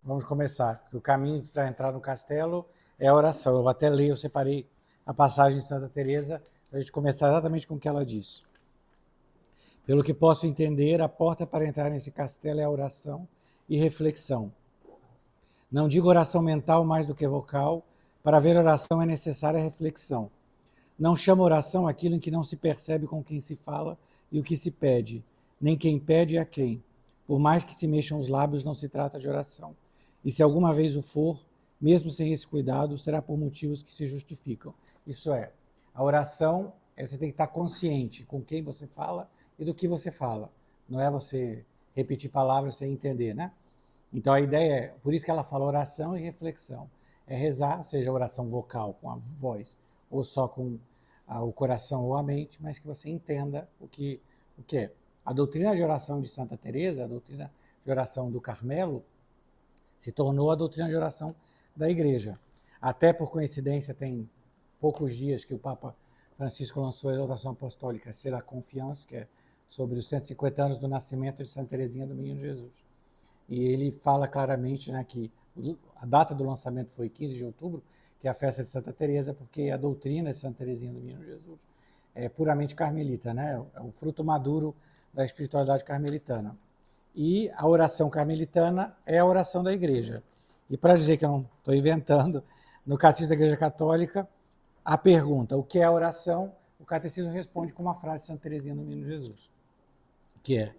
Vamos começar. O caminho para entrar no castelo é a oração. Eu vou até ler, eu separei a passagem de Santa Teresa para a gente começar exatamente com o que ela disse. Pelo que posso entender, a porta para entrar nesse castelo é a oração e reflexão. Não digo oração mental mais do que vocal. Para ver oração é necessária a reflexão. Não chamo oração aquilo em que não se percebe com quem se fala e o que se pede, nem quem pede a quem. Por mais que se mexam os lábios, não se trata de oração. E se alguma vez o for, mesmo sem esse cuidado, será por motivos que se justificam. Isso é, a oração, você tem que estar consciente com quem você fala e do que você fala. Não é você repetir palavras sem entender, né? Então a ideia é, por isso que ela fala oração e reflexão. É rezar, seja oração vocal, com a voz, ou só com o coração ou a mente, mas que você entenda o que é. A doutrina de oração de Santa Teresa, a doutrina de oração do Carmelo, se tornou a doutrina de oração da Igreja. Até por coincidência, tem poucos dias que o Papa Francisco lançou a exortação apostólica Ser a Confiança, que é sobre os 150 anos do nascimento de Santa Teresinha do Menino Jesus. E ele fala claramente, né, que a data do lançamento foi 15 de outubro, que é a festa de Santa Teresa, porque a doutrina de Santa Teresinha do Menino Jesus é puramente carmelita, né? É um fruto maduro da espiritualidade carmelitana. E a oração carmelitana é a oração da Igreja. E para dizer que eu não estou inventando, no Catecismo da Igreja Católica, a pergunta, o que é a oração? O Catecismo responde com uma frase de Santa Teresinha do Menino Jesus, que é: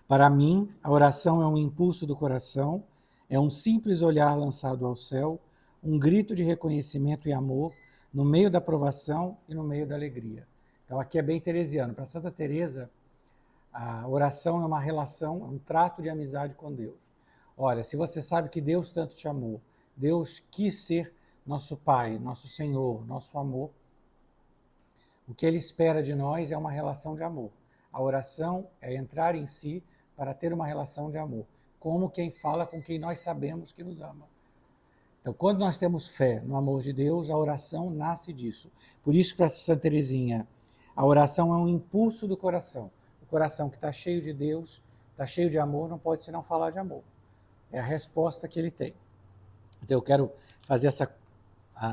para mim, a oração é um impulso do coração, é um simples olhar lançado ao céu, um grito de reconhecimento e amor no meio da provação e no meio da alegria. Então aqui é bem teresiano. Para Santa Teresa, a oração é uma relação, é um trato de amizade com Deus. Olha, se você sabe que Deus tanto te amou, Deus quis ser nosso Pai, nosso Senhor, nosso amor, o que Ele espera de nós é uma relação de amor. A oração é entrar em si para ter uma relação de amor, como quem fala com quem nós sabemos que nos ama. Então, quando nós temos fé no amor de Deus, a oração nasce disso. Por isso, para Santa Teresinha, a oração é um impulso do coração. O coração que está cheio de Deus, está cheio de amor, não pode senão falar de amor. É a resposta que ele tem. Então, eu quero fazer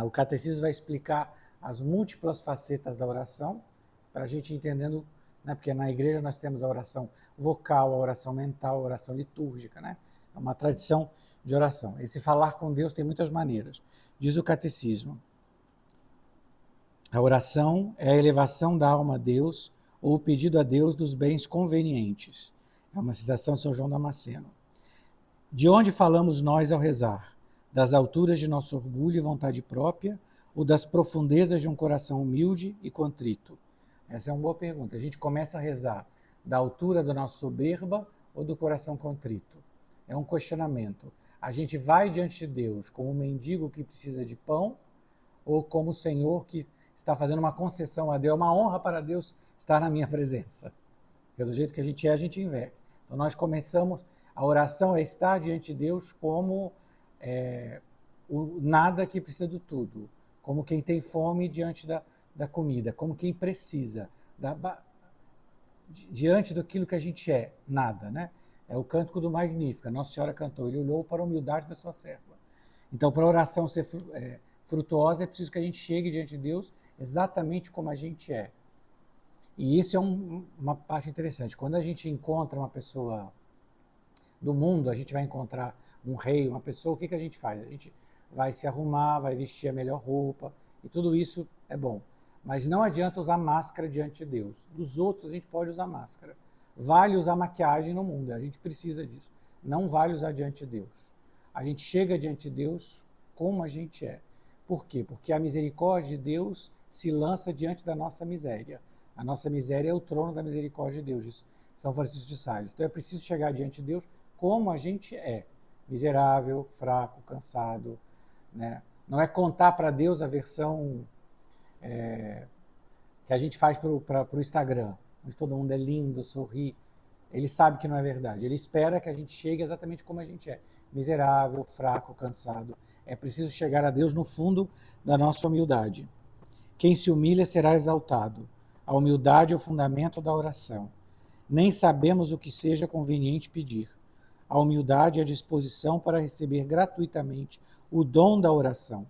o catecismo vai explicar as múltiplas facetas da oração, para a gente entendendo, né, porque na igreja nós temos a oração vocal, a oração mental, a oração litúrgica, né? É uma tradição de oração. Esse falar com Deus tem muitas maneiras. Diz o catecismo: a oração é a elevação da alma a Deus ou o pedido a Deus dos bens convenientes. É uma citação de São João Damasceno. De onde falamos nós ao rezar? Das alturas de nosso orgulho e vontade própria ou das profundezas de um coração humilde e contrito? Essa é uma boa pergunta. A gente começa a rezar da altura da nossa soberba ou do coração contrito? É um questionamento. A gente vai diante de Deus como um mendigo que precisa de pão ou como o Senhor que está fazendo uma concessão a Deus? É uma honra para Deus estar na minha presença. Porque do jeito que a gente inverte. Então nós começamos, a oração é estar diante de Deus como o nada que precisa do tudo, como quem tem fome diante da comida, como quem precisa, diante daquilo que a gente é, nada, né? É o cântico do Magnífica, Nossa Senhora cantou, ele olhou para a humildade da sua serva. Então, para a oração ser frutuosa, é preciso que a gente chegue diante de Deus exatamente como a gente é. E isso é uma parte interessante. Quando a gente encontra uma pessoa do mundo, a gente vai encontrar um rei, uma pessoa, o que a gente faz? A gente vai se arrumar, vai vestir a melhor roupa, e tudo isso é bom. Mas não adianta usar máscara diante de Deus. Dos outros a gente pode usar máscara. Vale usar maquiagem no mundo, a gente precisa disso. Não vale usar diante de Deus. A gente chega diante de Deus como a gente é. Por quê? Porque a misericórdia de Deus se lança diante da nossa miséria. A nossa miséria é o trono da misericórdia de Deus, diz São Francisco de Sales. Então é preciso chegar diante de Deus como a gente é. Miserável, fraco, cansado, né? Não é contar para Deus a versão que a gente faz para o Instagram, onde todo mundo é lindo, sorri. Ele sabe que não é verdade. Ele espera que a gente chegue exatamente como a gente é. Miserável, fraco, cansado. É preciso chegar a Deus no fundo da nossa humildade. Quem se humilha será exaltado. A humildade é o fundamento da oração. Nem sabemos o que seja conveniente pedir. A humildade é a disposição para receber gratuitamente o dom da oração.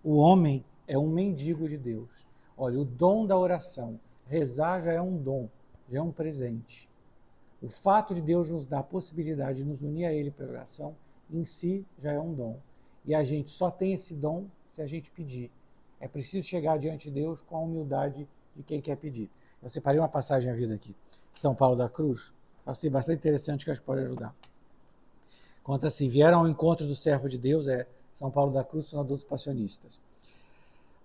O homem é um mendigo de Deus. Olha, o dom da oração, rezar já é um dom, já é um presente. O fato de Deus nos dar a possibilidade de nos unir a Ele pela oração, em si já é um dom. E a gente só tem esse dom se a gente pedir. É preciso chegar diante de Deus com a humildade de quem quer pedir. Eu separei uma passagem à vida aqui. São Paulo da Cruz. Achei bastante interessante, que acho que pode ajudar. Conta assim: vieram ao encontro do servo de Deus, São Paulo da Cruz, são adultos passionistas,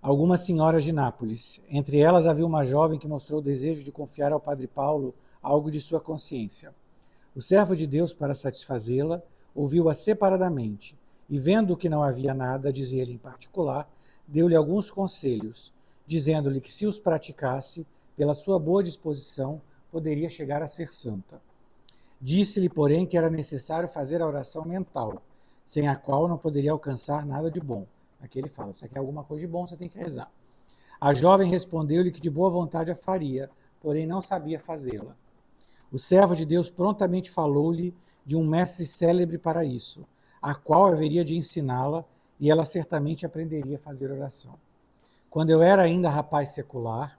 algumas senhoras de Nápoles. Entre elas havia uma jovem que mostrou o desejo de confiar ao padre Paulo algo de sua consciência. O servo de Deus, para satisfazê-la, ouviu-a separadamente e, vendo que não havia nada a dizer-lhe em particular, deu-lhe alguns conselhos, dizendo-lhe que, se os praticasse, pela sua boa disposição, poderia chegar a ser santa. Disse-lhe, porém, que era necessário fazer a oração mental, sem a qual não poderia alcançar nada de bom. Aqui ele fala: se você quer alguma coisa de bom, você tem que rezar. A jovem respondeu-lhe que de boa vontade a faria, porém não sabia fazê-la. O servo de Deus prontamente falou-lhe de um mestre célebre para isso, a qual haveria de ensiná-la, e ela certamente aprenderia a fazer oração. Quando eu era ainda rapaz secular,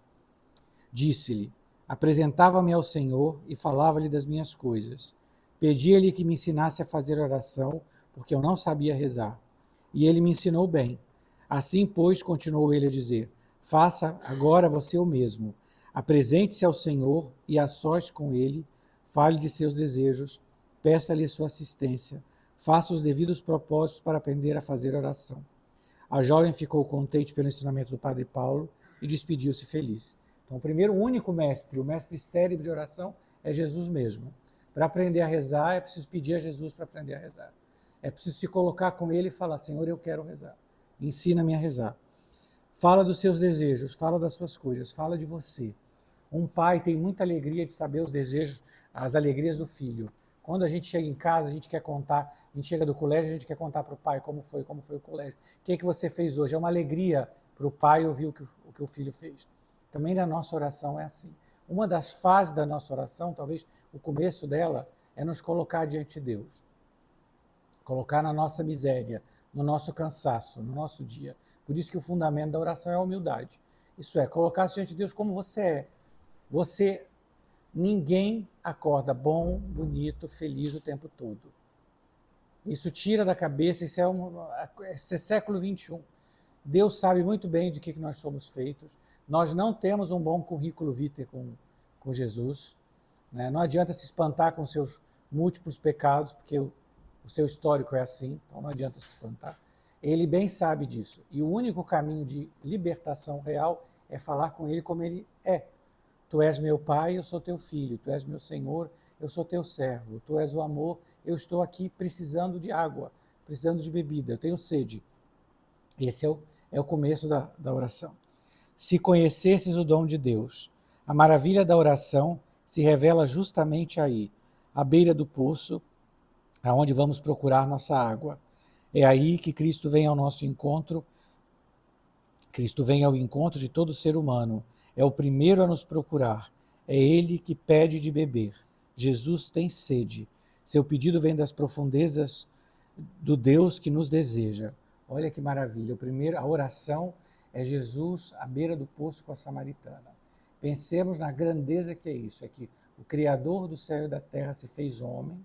disse-lhe, apresentava-me ao Senhor e falava-lhe das minhas coisas. Pedia-lhe que me ensinasse a fazer oração, porque eu não sabia rezar. E ele me ensinou bem. Assim, pois, continuou ele a dizer, faça agora você o mesmo. Apresente-se ao Senhor e a sós com ele, fale de seus desejos, peça-lhe sua assistência, faça os devidos propósitos para aprender a fazer oração. A jovem ficou contente pelo ensinamento do padre Paulo e despediu-se feliz. Então, o primeiro, único mestre, o mestre célebre de oração, é Jesus mesmo. Para aprender a rezar, é preciso pedir a Jesus para aprender a rezar. É preciso se colocar com ele e falar, Senhor, eu quero rezar. Ensina-me a rezar. Fala dos seus desejos, fala das suas coisas, fala de você. Um pai tem muita alegria de saber os desejos, as alegrias do filho. Quando a gente chega em casa, a gente quer contar, a gente chega do colégio, a gente quer contar para o pai como foi o colégio. O que você fez hoje? É uma alegria para o pai ouvir o que o filho fez. Também na nossa oração é assim. Uma das fases da nossa oração, talvez o começo dela, é nos colocar diante de Deus. Colocar na nossa miséria, no nosso cansaço, no nosso dia. Por isso que o fundamento da oração é a humildade. Isso é, colocar-se diante de Deus como você é. Ninguém acorda bom, bonito, feliz o tempo todo. Isso tira da cabeça, isso é século XXI. Deus sabe muito bem de que nós somos feitos. Nós não temos um bom currículo vitae com Jesus. Né? Não adianta se espantar com seus múltiplos pecados, porque o seu histórico é assim, então não adianta se espantar. Ele bem sabe disso. E o único caminho de libertação real é falar com ele como ele é. Tu és meu pai, eu sou teu filho. Tu és meu Senhor, eu sou teu servo. Tu és o amor, eu estou aqui precisando de água, precisando de bebida, eu tenho sede. Esse é o começo da oração. Se conhecesses o dom de Deus, a maravilha da oração se revela justamente aí, à beira do poço, aonde vamos procurar nossa água. É aí que Cristo vem ao nosso encontro. Cristo vem ao encontro de todo ser humano. É o primeiro a nos procurar. É ele que pede de beber. Jesus tem sede. Seu pedido vem das profundezas do Deus que nos deseja. Olha que maravilha. A oração é Jesus à beira do poço com a samaritana. Pensemos na grandeza que é isso. É que o Criador do céu e da terra se fez homem,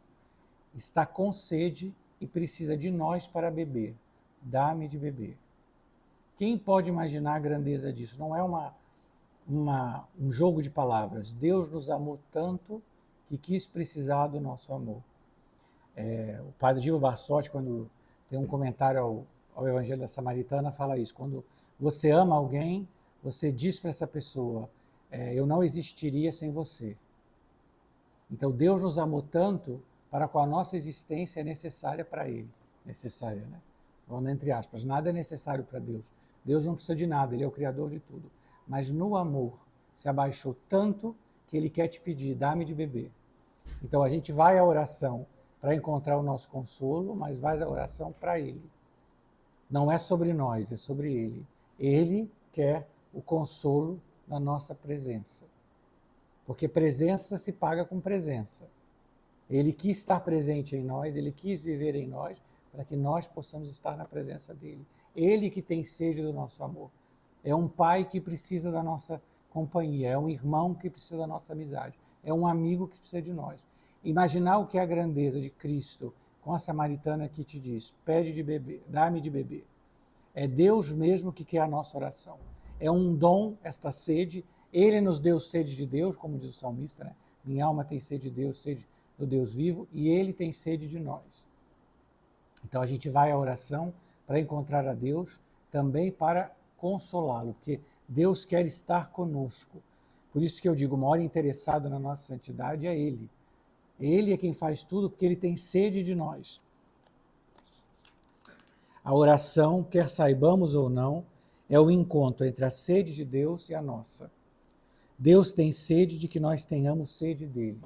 está com sede e precisa de nós para beber. Dá-me de beber. Quem pode imaginar a grandeza disso? Não é um jogo de palavras. Deus nos amou tanto que quis precisar do nosso amor. O padre Gil Barsotti, quando tem um comentário ao Evangelho da Samaritana, fala isso. Quando você ama alguém, você diz para essa pessoa, eu não existiria sem você. Então Deus nos amou tanto para com a nossa existência é necessária para Ele. Necessária, né? Vamos entre aspas. Nada é necessário para Deus. Deus não precisa de nada, Ele é o Criador de tudo. Mas no amor se abaixou tanto que Ele quer te pedir, dá-me de beber. Então a gente vai à oração para encontrar o nosso consolo, mas vai à oração para Ele. Não é sobre nós, é sobre Ele. Ele quer o consolo da nossa presença. Porque presença se paga com presença. Ele quis estar presente em nós, ele quis viver em nós, para que nós possamos estar na presença dele. Ele que tem sede do nosso amor. É um pai que precisa da nossa companhia, é um irmão que precisa da nossa amizade, é um amigo que precisa de nós. Imaginar o que é a grandeza de Cristo com a samaritana que te diz, pede de beber, dá-me de beber. É Deus mesmo que quer a nossa oração. É um dom, esta sede. Ele nos deu sede de Deus, como diz o salmista, né? Minha alma tem sede de Deus, sede do Deus vivo, e Ele tem sede de nós. Então a gente vai à oração para encontrar a Deus, também para consolá-lo, porque Deus quer estar conosco. Por isso que eu digo, o maior interessado na nossa santidade é Ele. Ele é quem faz tudo, porque Ele tem sede de nós. A oração, quer saibamos ou não, é o encontro entre a sede de Deus e a nossa. Deus tem sede de que nós tenhamos sede dele.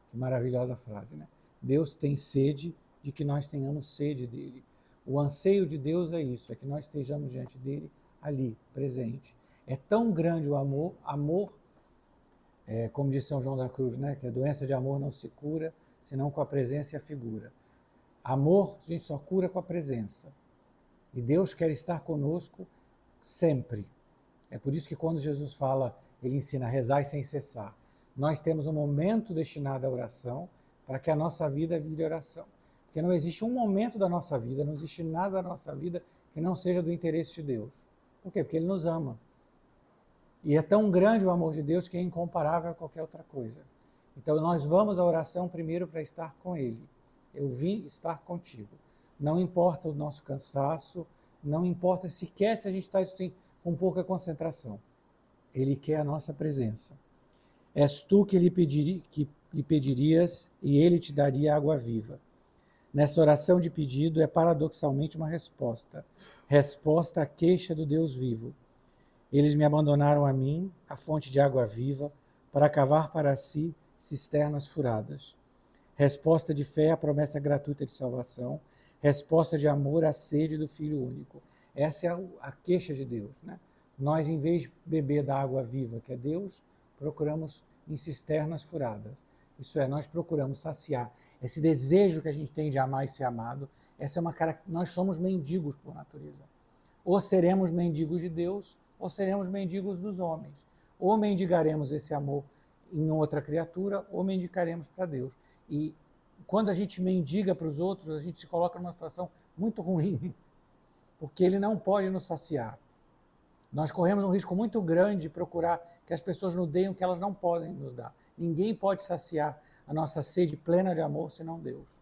Que maravilhosa frase, né? Deus tem sede de que nós tenhamos sede dele. O anseio de Deus é isso, é que nós estejamos diante dele, ali, presente. É tão grande o amor, como diz São João da Cruz, né? Que a doença de amor não se cura, senão com a presença e a figura. Amor, a gente só cura com a presença. E Deus quer estar conosco sempre. É por isso que quando Jesus fala, ele ensina a rezar sem cessar. Nós temos um momento destinado à oração para que a nossa vida vire oração. Porque não existe um momento da nossa vida, não existe nada da nossa vida que não seja do interesse de Deus. Por quê? Porque Ele nos ama. E é tão grande o amor de Deus que é incomparável a qualquer outra coisa. Então nós vamos à oração primeiro para estar com Ele. Eu vim estar contigo. Não importa o nosso cansaço, não importa sequer se a gente está assim, com pouca concentração. Ele quer a nossa presença. És tu que lhe pedirias e ele te daria água viva. Nessa oração de pedido é paradoxalmente uma resposta. Resposta à queixa do Deus vivo. Eles me abandonaram a mim, a fonte de água viva, para cavar para si cisternas furadas. Resposta de fé à promessa gratuita de salvação. Resposta de amor à sede do Filho único. Essa é a queixa de Deus, né? Nós, em vez de beber da água viva, que é Deus, procuramos em cisternas furadas. Isso é, nós procuramos saciar esse desejo que a gente tem de amar e ser amado. Essa é uma nós somos mendigos por natureza. Ou seremos mendigos de Deus, ou seremos mendigos dos homens. Ou mendigaremos esse amor em outra criatura, ou mendigaremos para Deus. E quando a gente mendiga para os outros, a gente se coloca numa situação muito ruim, porque ele não pode nos saciar. Nós corremos um risco muito grande de procurar que as pessoas nos deem o que elas não podem nos dar. Ninguém pode saciar a nossa sede plena de amor senão Deus.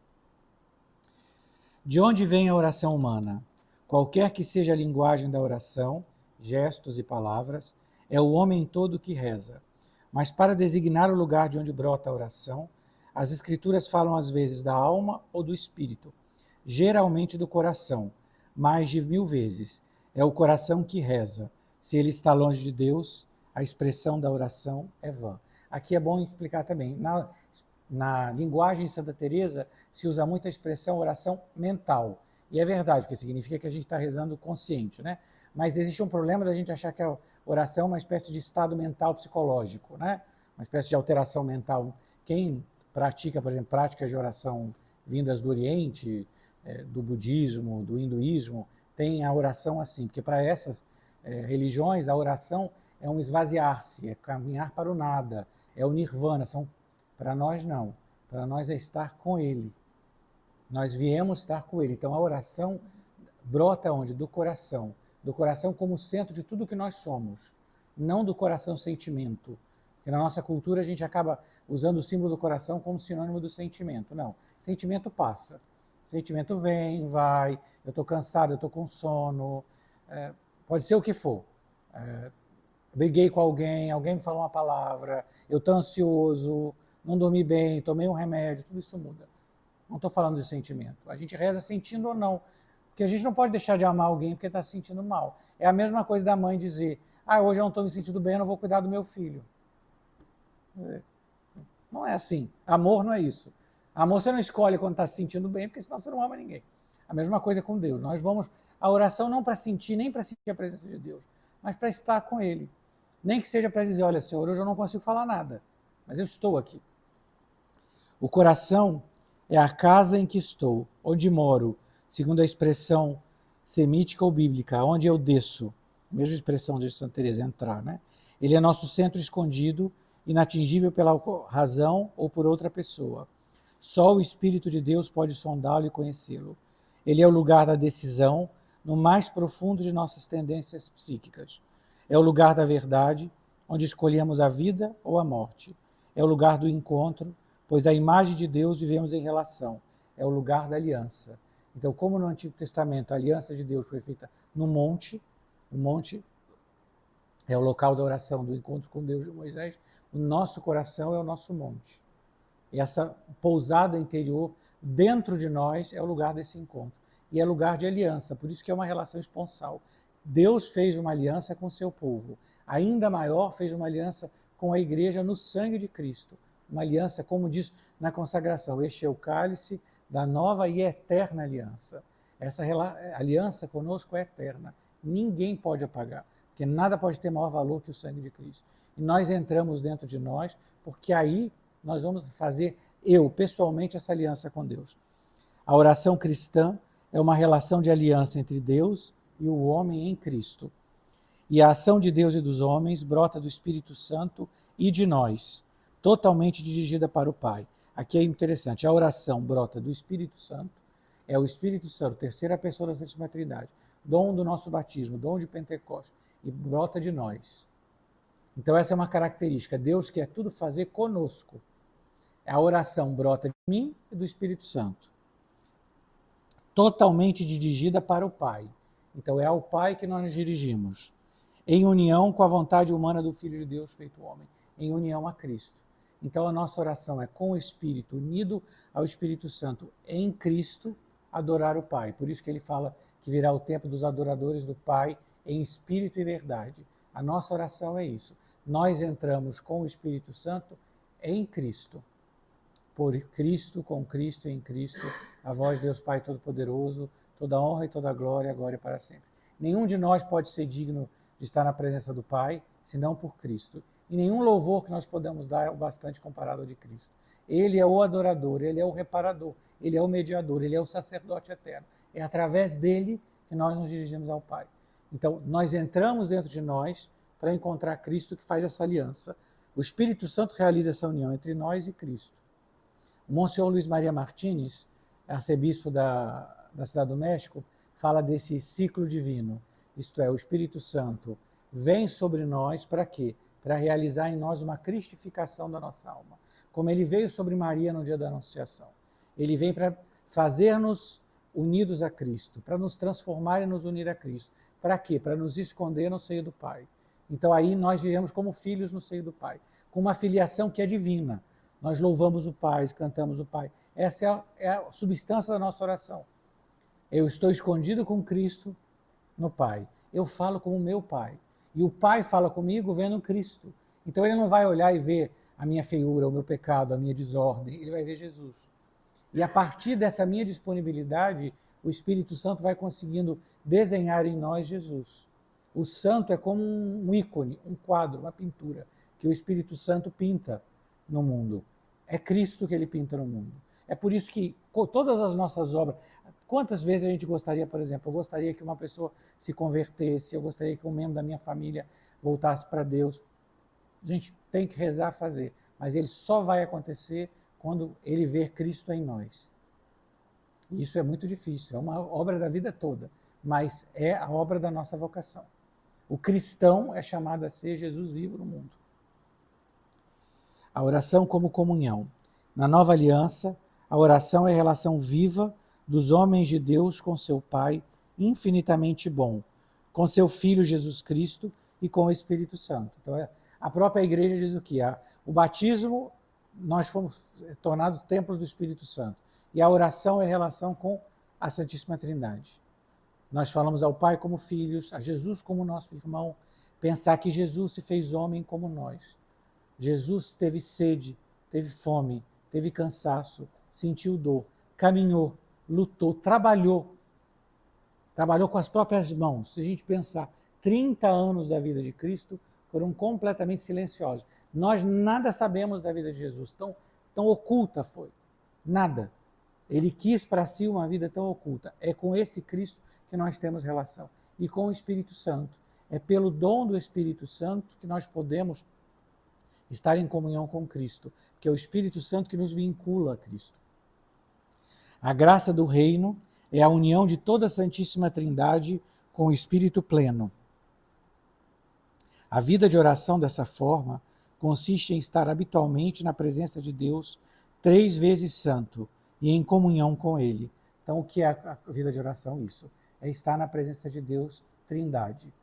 De onde vem a oração humana? Qualquer que seja a linguagem da oração, gestos e palavras, é o homem todo que reza. Mas para designar o lugar de onde brota a oração, as Escrituras falam às vezes da alma ou do espírito, geralmente do coração, mais de 1000 vezes. É o coração que reza. Se ele está longe de Deus, a expressão da oração é vã. Aqui é bom explicar também. Na linguagem de Santa Teresa se usa muito a expressão oração mental. E é verdade, porque significa que a gente está rezando consciente, né? Mas existe um problema da gente achar que a oração é uma espécie de estado mental psicológico, né? Uma espécie de alteração mental. Quem pratica, por exemplo, práticas de oração vindas do Oriente, do budismo, do hinduísmo, tem a oração assim, porque para essas religiões a oração é um esvaziar-se, é caminhar para o nada, é o nirvana. Para nós não, para nós é estar com Ele. Nós viemos estar com Ele. Então a oração brota onde? Do coração como centro de tudo que nós somos, não do coração sentimento. Porque na nossa cultura a gente acaba usando o símbolo do coração como sinônimo do sentimento. Não, sentimento passa. Sentimento vem, vai, eu estou cansado, eu estou com sono, pode ser o que for. Briguei com alguém me falou uma palavra, eu estou ansioso, não dormi bem, tomei um remédio, tudo isso muda. Não estou falando de sentimento. A gente reza sentindo ou não, porque a gente não pode deixar de amar alguém porque está se sentindo mal. É a mesma coisa da mãe dizer, hoje eu não estou me sentindo bem, eu não vou cuidar do meu filho. Não é assim. Amor não é isso. Amor você não escolhe quando está se sentindo bem, porque senão você não ama ninguém. A mesma coisa com Deus. Nós vamos à oração não para sentir, nem para sentir a presença de Deus, mas para estar com Ele. Nem que seja para dizer, olha, Senhor, hoje eu não consigo falar nada, mas eu estou aqui. O coração é a casa em que estou, onde moro, segundo a expressão semítica ou bíblica, onde eu desço. A mesma expressão de Santa Teresa, entrar, né? Ele é nosso centro escondido, inatingível pela razão ou por outra pessoa. Só o Espírito de Deus pode sondá-lo e conhecê-lo. Ele é o lugar da decisão, no mais profundo de nossas tendências psíquicas. É o lugar da verdade, onde escolhemos a vida ou a morte. É o lugar do encontro, pois a imagem de Deus vivemos em relação. É o lugar da aliança. Então, como no Antigo Testamento a aliança de Deus foi feita no monte, o monte é o local da oração, do encontro com Deus de Moisés, o nosso coração é o nosso monte. E essa pousada interior dentro de nós é o lugar desse encontro. E é lugar de aliança, por isso que é uma relação esponsal. Deus fez uma aliança com o seu povo. Ainda maior, fez uma aliança com a igreja no sangue de Cristo. Uma aliança, como diz na consagração, este é o cálice da nova e eterna aliança. Essa aliança conosco é eterna. Ninguém pode apagar, porque nada pode ter maior valor que o sangue de Cristo. E nós entramos dentro de nós, porque aí nós vamos fazer, eu, pessoalmente, essa aliança com Deus. A oração cristã é uma relação de aliança entre Deus e o homem em Cristo. E a ação de Deus e dos homens brota do Espírito Santo e de nós, totalmente dirigida para o Pai. Aqui é interessante, a oração brota do Espírito Santo, é o Espírito Santo, terceira pessoa da Santíssima Trindade, dom do nosso batismo, dom de Pentecostes, e brota de nós. Então essa é uma característica, Deus quer tudo fazer conosco. A oração brota de mim e do Espírito Santo, totalmente dirigida para o Pai. Então é ao Pai que nós nos dirigimos, em união com a vontade humana do Filho de Deus feito homem, em união a Cristo. Então a nossa oração é com o Espírito, unido ao Espírito Santo, em Cristo, adorar o Pai. Por isso que ele fala que virá o tempo dos adoradores do Pai em espírito e verdade. A nossa oração é isso. Nós entramos com o Espírito Santo em Cristo. Por Cristo, com Cristo e em Cristo, a vós, Deus Pai Todo-Poderoso, toda honra e toda glória, agora e para sempre. Nenhum de nós pode ser digno de estar na presença do Pai, senão por Cristo. E nenhum louvor que nós podemos dar é o bastante comparado ao de Cristo. Ele é o adorador, ele é o reparador, ele é o mediador, ele é o sacerdote eterno. É através dele que nós nos dirigimos ao Pai. Então, nós entramos dentro de nós para encontrar Cristo que faz essa aliança. O Espírito Santo realiza essa união entre nós e Cristo. O Monsenhor Luiz Maria Martínez, arcebispo da Cidade do México, fala desse ciclo divino. Isto é, o Espírito Santo vem sobre nós para quê? Para realizar em nós uma cristificação da nossa alma. Como ele veio sobre Maria no dia da Anunciação. Ele vem para fazer-nos unidos a Cristo, para nos transformar e nos unir a Cristo. Para quê? Para nos esconder no seio do Pai. Então aí nós vivemos como filhos no seio do Pai, com uma filiação que é divina. Nós louvamos o Pai, cantamos o Pai. Essa é a substância da nossa oração. Eu estou escondido com Cristo no Pai. Eu falo com o meu Pai. E o Pai fala comigo vendo Cristo. Então ele não vai olhar e ver a minha feiura, o meu pecado, a minha desordem. Ele vai ver Jesus. E a partir dessa minha disponibilidade, o Espírito Santo vai conseguindo desenhar em nós Jesus. O santo é como um ícone, um quadro, uma pintura, que o Espírito Santo pinta no mundo. É Cristo que ele pinta no mundo. É por isso que todas as nossas obras... Quantas vezes a gente gostaria, por exemplo, eu gostaria que uma pessoa se convertesse, eu gostaria que um membro da minha família voltasse para Deus. A gente tem que rezar, fazer, mas ele só vai acontecer quando ele ver Cristo em nós. Isso é muito difícil, é uma obra da vida toda, mas é a obra da nossa vocação. O cristão é chamado a ser Jesus vivo no mundo. A oração como comunhão. Na nova aliança, a oração é a relação viva dos homens de Deus com seu Pai, infinitamente bom, com seu Filho Jesus Cristo e com o Espírito Santo. Então, a própria igreja diz o quê? O batismo, nós fomos tornados templos do Espírito Santo. E a oração é a relação com a Santíssima Trindade. Nós falamos ao Pai como filhos, a Jesus como nosso irmão, pensar que Jesus se fez homem como nós. Jesus teve sede, teve fome, teve cansaço, sentiu dor, caminhou, lutou, trabalhou com as próprias mãos. Se a gente pensar, 30 anos da vida de Cristo foram completamente silenciosos. Nós nada sabemos da vida de Jesus, tão oculta foi. Nada. Ele quis para si uma vida tão oculta. É com esse Cristo que nós temos relação. E com o Espírito Santo. É pelo dom do Espírito Santo que nós podemos estar em comunhão com Cristo, que é o Espírito Santo que nos vincula a Cristo. A graça do reino é a união de toda a Santíssima Trindade com o Espírito pleno. A vida de oração dessa forma consiste em estar habitualmente na presença de Deus 3 vezes santo e em comunhão com Ele. Então, o que é a vida de oração? Isso. É estar na presença de Deus, Trindade.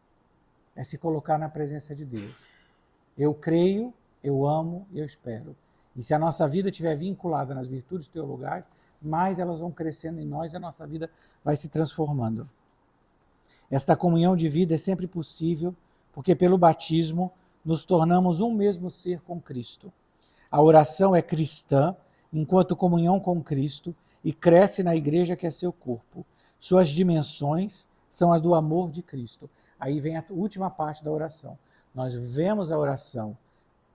É se colocar na presença de Deus. Eu creio, eu amo e eu espero. E se a nossa vida estiver vinculada nas virtudes teologais, mais elas vão crescendo em nós e a nossa vida vai se transformando. Esta comunhão de vida é sempre possível, porque pelo batismo nos tornamos um mesmo ser com Cristo. A oração é cristã, enquanto comunhão com Cristo, e cresce na igreja que é seu corpo. Suas dimensões são as do amor de Cristo. Aí vem a última parte da oração. Nós vemos a oração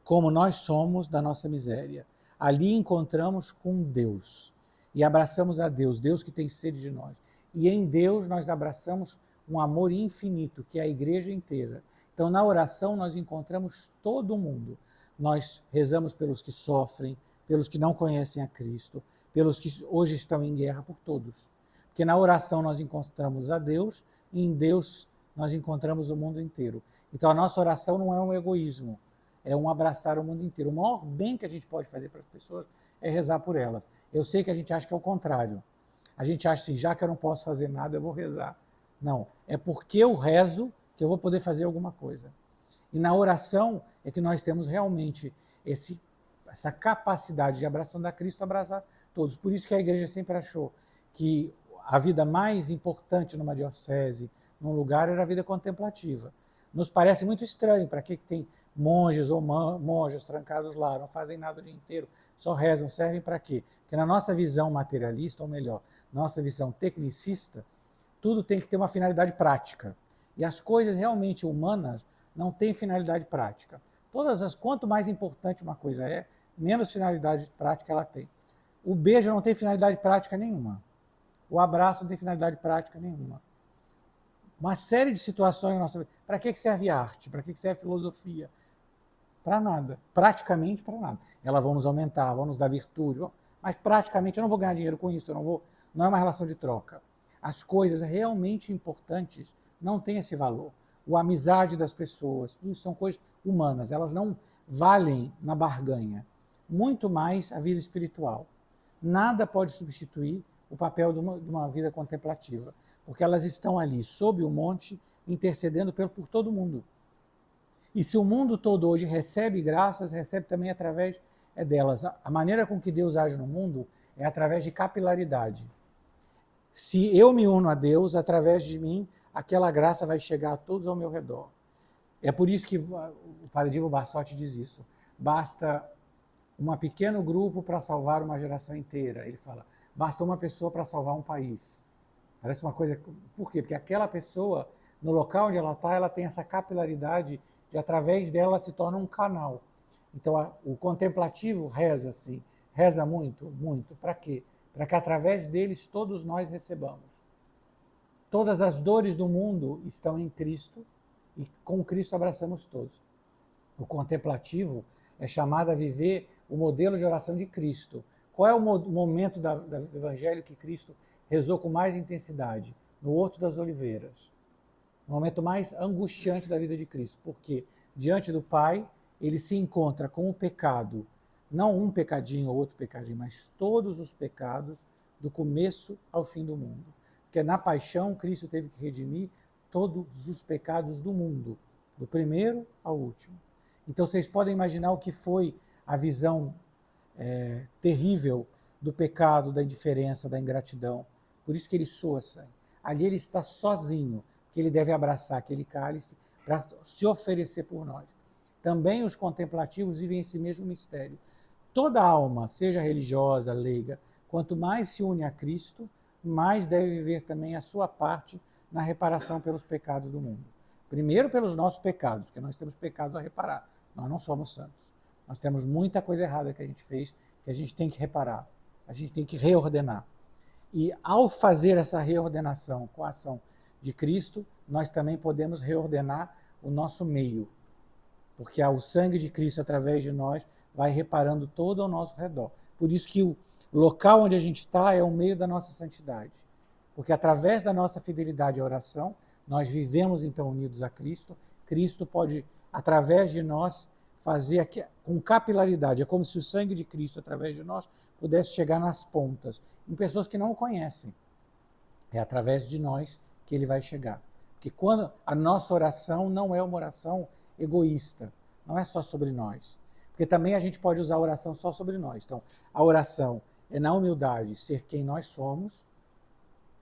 como nós somos da nossa miséria. Ali encontramos com Deus e abraçamos a Deus, Deus que tem sede de nós. E em Deus nós abraçamos um amor infinito, que é a igreja inteira. Então, na oração, nós encontramos todo mundo. Nós rezamos pelos que sofrem, pelos que não conhecem a Cristo, pelos que hoje estão em guerra, por todos. Porque na oração nós encontramos a Deus, e em Deus nós encontramos o mundo inteiro. Então, a nossa oração não é um egoísmo, é um abraçar o mundo inteiro. O maior bem que a gente pode fazer para as pessoas é rezar por elas. Eu sei que a gente acha que é o contrário. A gente acha assim, já que eu não posso fazer nada, eu vou rezar. Não, é porque eu rezo que eu vou poder fazer alguma coisa. E na oração é que nós temos realmente essa capacidade de abraçando a Cristo, abraçar todos. Por isso que a igreja sempre achou que a vida mais importante numa diocese, num lugar, era a vida contemplativa. Nos parece muito estranho, para que tem monges ou monjas trancados lá, não fazem nada o dia inteiro, só rezam, servem para quê? Porque na nossa visão materialista, ou melhor, nossa visão tecnicista, tudo tem que ter uma finalidade prática. E as coisas realmente humanas não têm finalidade prática. Quanto mais importante uma coisa é, menos finalidade prática ela tem. O beijo não tem finalidade prática nenhuma. O abraço não tem finalidade prática nenhuma. Uma série de situações na nossa vida. Para que serve arte? Para que serve filosofia? Para nada. Praticamente para nada. Elas vão nos aumentar, vão nos dar virtude, mas praticamente eu não vou ganhar dinheiro com isso, não é uma relação de troca. As coisas realmente importantes não têm esse valor. A amizade das pessoas, tudo são coisas humanas, elas não valem na barganha. Muito mais a vida espiritual. Nada pode substituir o papel de uma vida contemplativa, porque elas estão ali, sob o monte, intercedendo por todo mundo. E se o mundo todo hoje recebe graças, recebe também através delas. A maneira com que Deus age no mundo é através de capilaridade. Se eu me uno a Deus, através de mim, aquela graça vai chegar a todos ao meu redor. É por isso que o Padre Divo Bassotti diz isso. Basta um pequeno grupo para salvar uma geração inteira. Ele fala, basta uma pessoa para salvar um país. Parece uma coisa... Por quê? Porque aquela pessoa, no local onde ela está, ela tem essa capilaridade de, através dela, se torna um canal. Então, o contemplativo reza assim, reza muito, muito. Para quê? Para que através deles todos nós recebamos. Todas as dores do mundo estão em Cristo e com Cristo abraçamos todos. O contemplativo é chamado a viver o modelo de oração de Cristo. Qual é o momento do Evangelho que Cristo rezou com mais intensidade? No Horto das Oliveiras. O momento mais angustiante da vida de Cristo. Porque diante do Pai, ele se encontra com o pecado, não um pecadinho ou outro pecadinho, mas todos os pecados do começo ao fim do mundo. Porque na paixão, Cristo teve que redimir todos os pecados do mundo, do primeiro ao último. Então vocês podem imaginar o que foi a visão terrível do pecado, da indiferença, da ingratidão. Por isso que ele soa sangue. Ali ele está sozinho, que ele deve abraçar aquele cálice para se oferecer por nós. Também os contemplativos vivem esse mesmo mistério. Toda alma, seja religiosa, leiga, quanto mais se une a Cristo, mais deve viver também a sua parte na reparação pelos pecados do mundo. Primeiro pelos nossos pecados, porque nós temos pecados a reparar. Nós não somos santos. Nós temos muita coisa errada que a gente fez, que a gente tem que reparar. A gente tem que reordenar. E ao fazer essa reordenação com a ação de Cristo, nós também podemos reordenar o nosso meio. Porque o sangue de Cristo, através de nós, vai reparando todo ao nosso redor. Por isso que o local onde a gente está é o meio da nossa santidade. Porque através da nossa fidelidade à oração, nós vivemos então unidos a Cristo. Cristo pode, através de nós, fazer aqui, com capilaridade. É como se o sangue de Cristo, através de nós, pudesse chegar nas pontas, em pessoas que não o conhecem. É através de nós que ele vai chegar. Porque quando a nossa oração não é uma oração egoísta, não é só sobre nós. Porque também a gente pode usar a oração só sobre nós. Então, a oração é na humildade ser quem nós somos,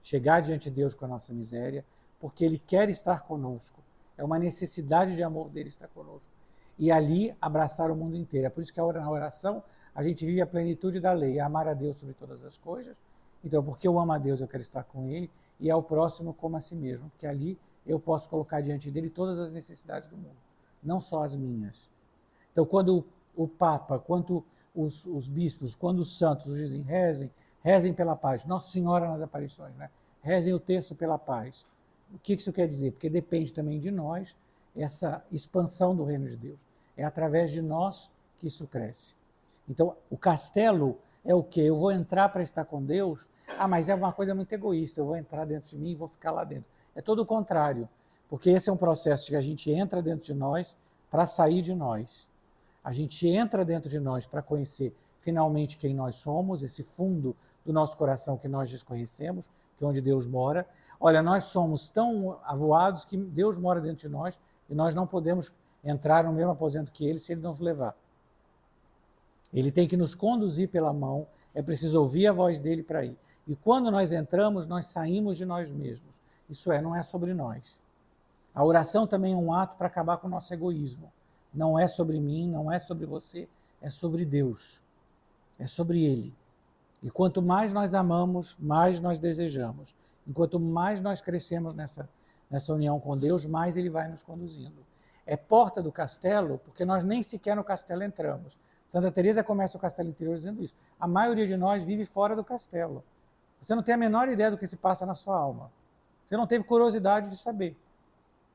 chegar diante de Deus com a nossa miséria, porque Ele quer estar conosco. É uma necessidade de amor dele estar conosco. E ali abraçar o mundo inteiro. É por isso que na oração a gente vive a plenitude da lei, amar a Deus sobre todas as coisas. Então, porque eu amo a Deus, eu quero estar com Ele, e ao próximo como a si mesmo, porque ali eu posso colocar diante dele todas as necessidades do mundo, não só as minhas. Então, quando o Papa, quando os bispos, quando os santos dizem rezem pela paz, Nossa Senhora nas aparições, né? Rezem o terço pela paz. O que isso quer dizer? Porque depende também de nós essa expansão do reino de Deus. É através de nós que isso cresce. Então, o castelo é o quê? Eu vou entrar para estar com Deus? Mas é uma coisa muito egoísta, eu vou entrar dentro de mim e vou ficar lá dentro. É todo o contrário, porque esse é um processo de que a gente entra dentro de nós para sair de nós. A gente entra dentro de nós para conhecer finalmente quem nós somos, esse fundo do nosso coração que nós desconhecemos, que é onde Deus mora. Olha, nós somos tão avoados que Deus mora dentro de nós e nós não podemos entrar no mesmo aposento que Ele se Ele não nos levar. Ele tem que nos conduzir pela mão, é preciso ouvir a voz dele para ir. E quando nós entramos, nós saímos de nós mesmos. Isso não é sobre nós. A oração também é um ato para acabar com o nosso egoísmo. Não é sobre mim, não é sobre você, é sobre Deus. É sobre Ele. E quanto mais nós amamos, mais nós desejamos. E quanto mais nós crescemos nessa união com Deus, mais Ele vai nos conduzindo. É porta do castelo, porque nós nem sequer no castelo entramos. Santa Teresa começa o castelo interior dizendo isso. A maioria de nós vive fora do castelo. Você não tem a menor ideia do que se passa na sua alma. Você não teve curiosidade de saber.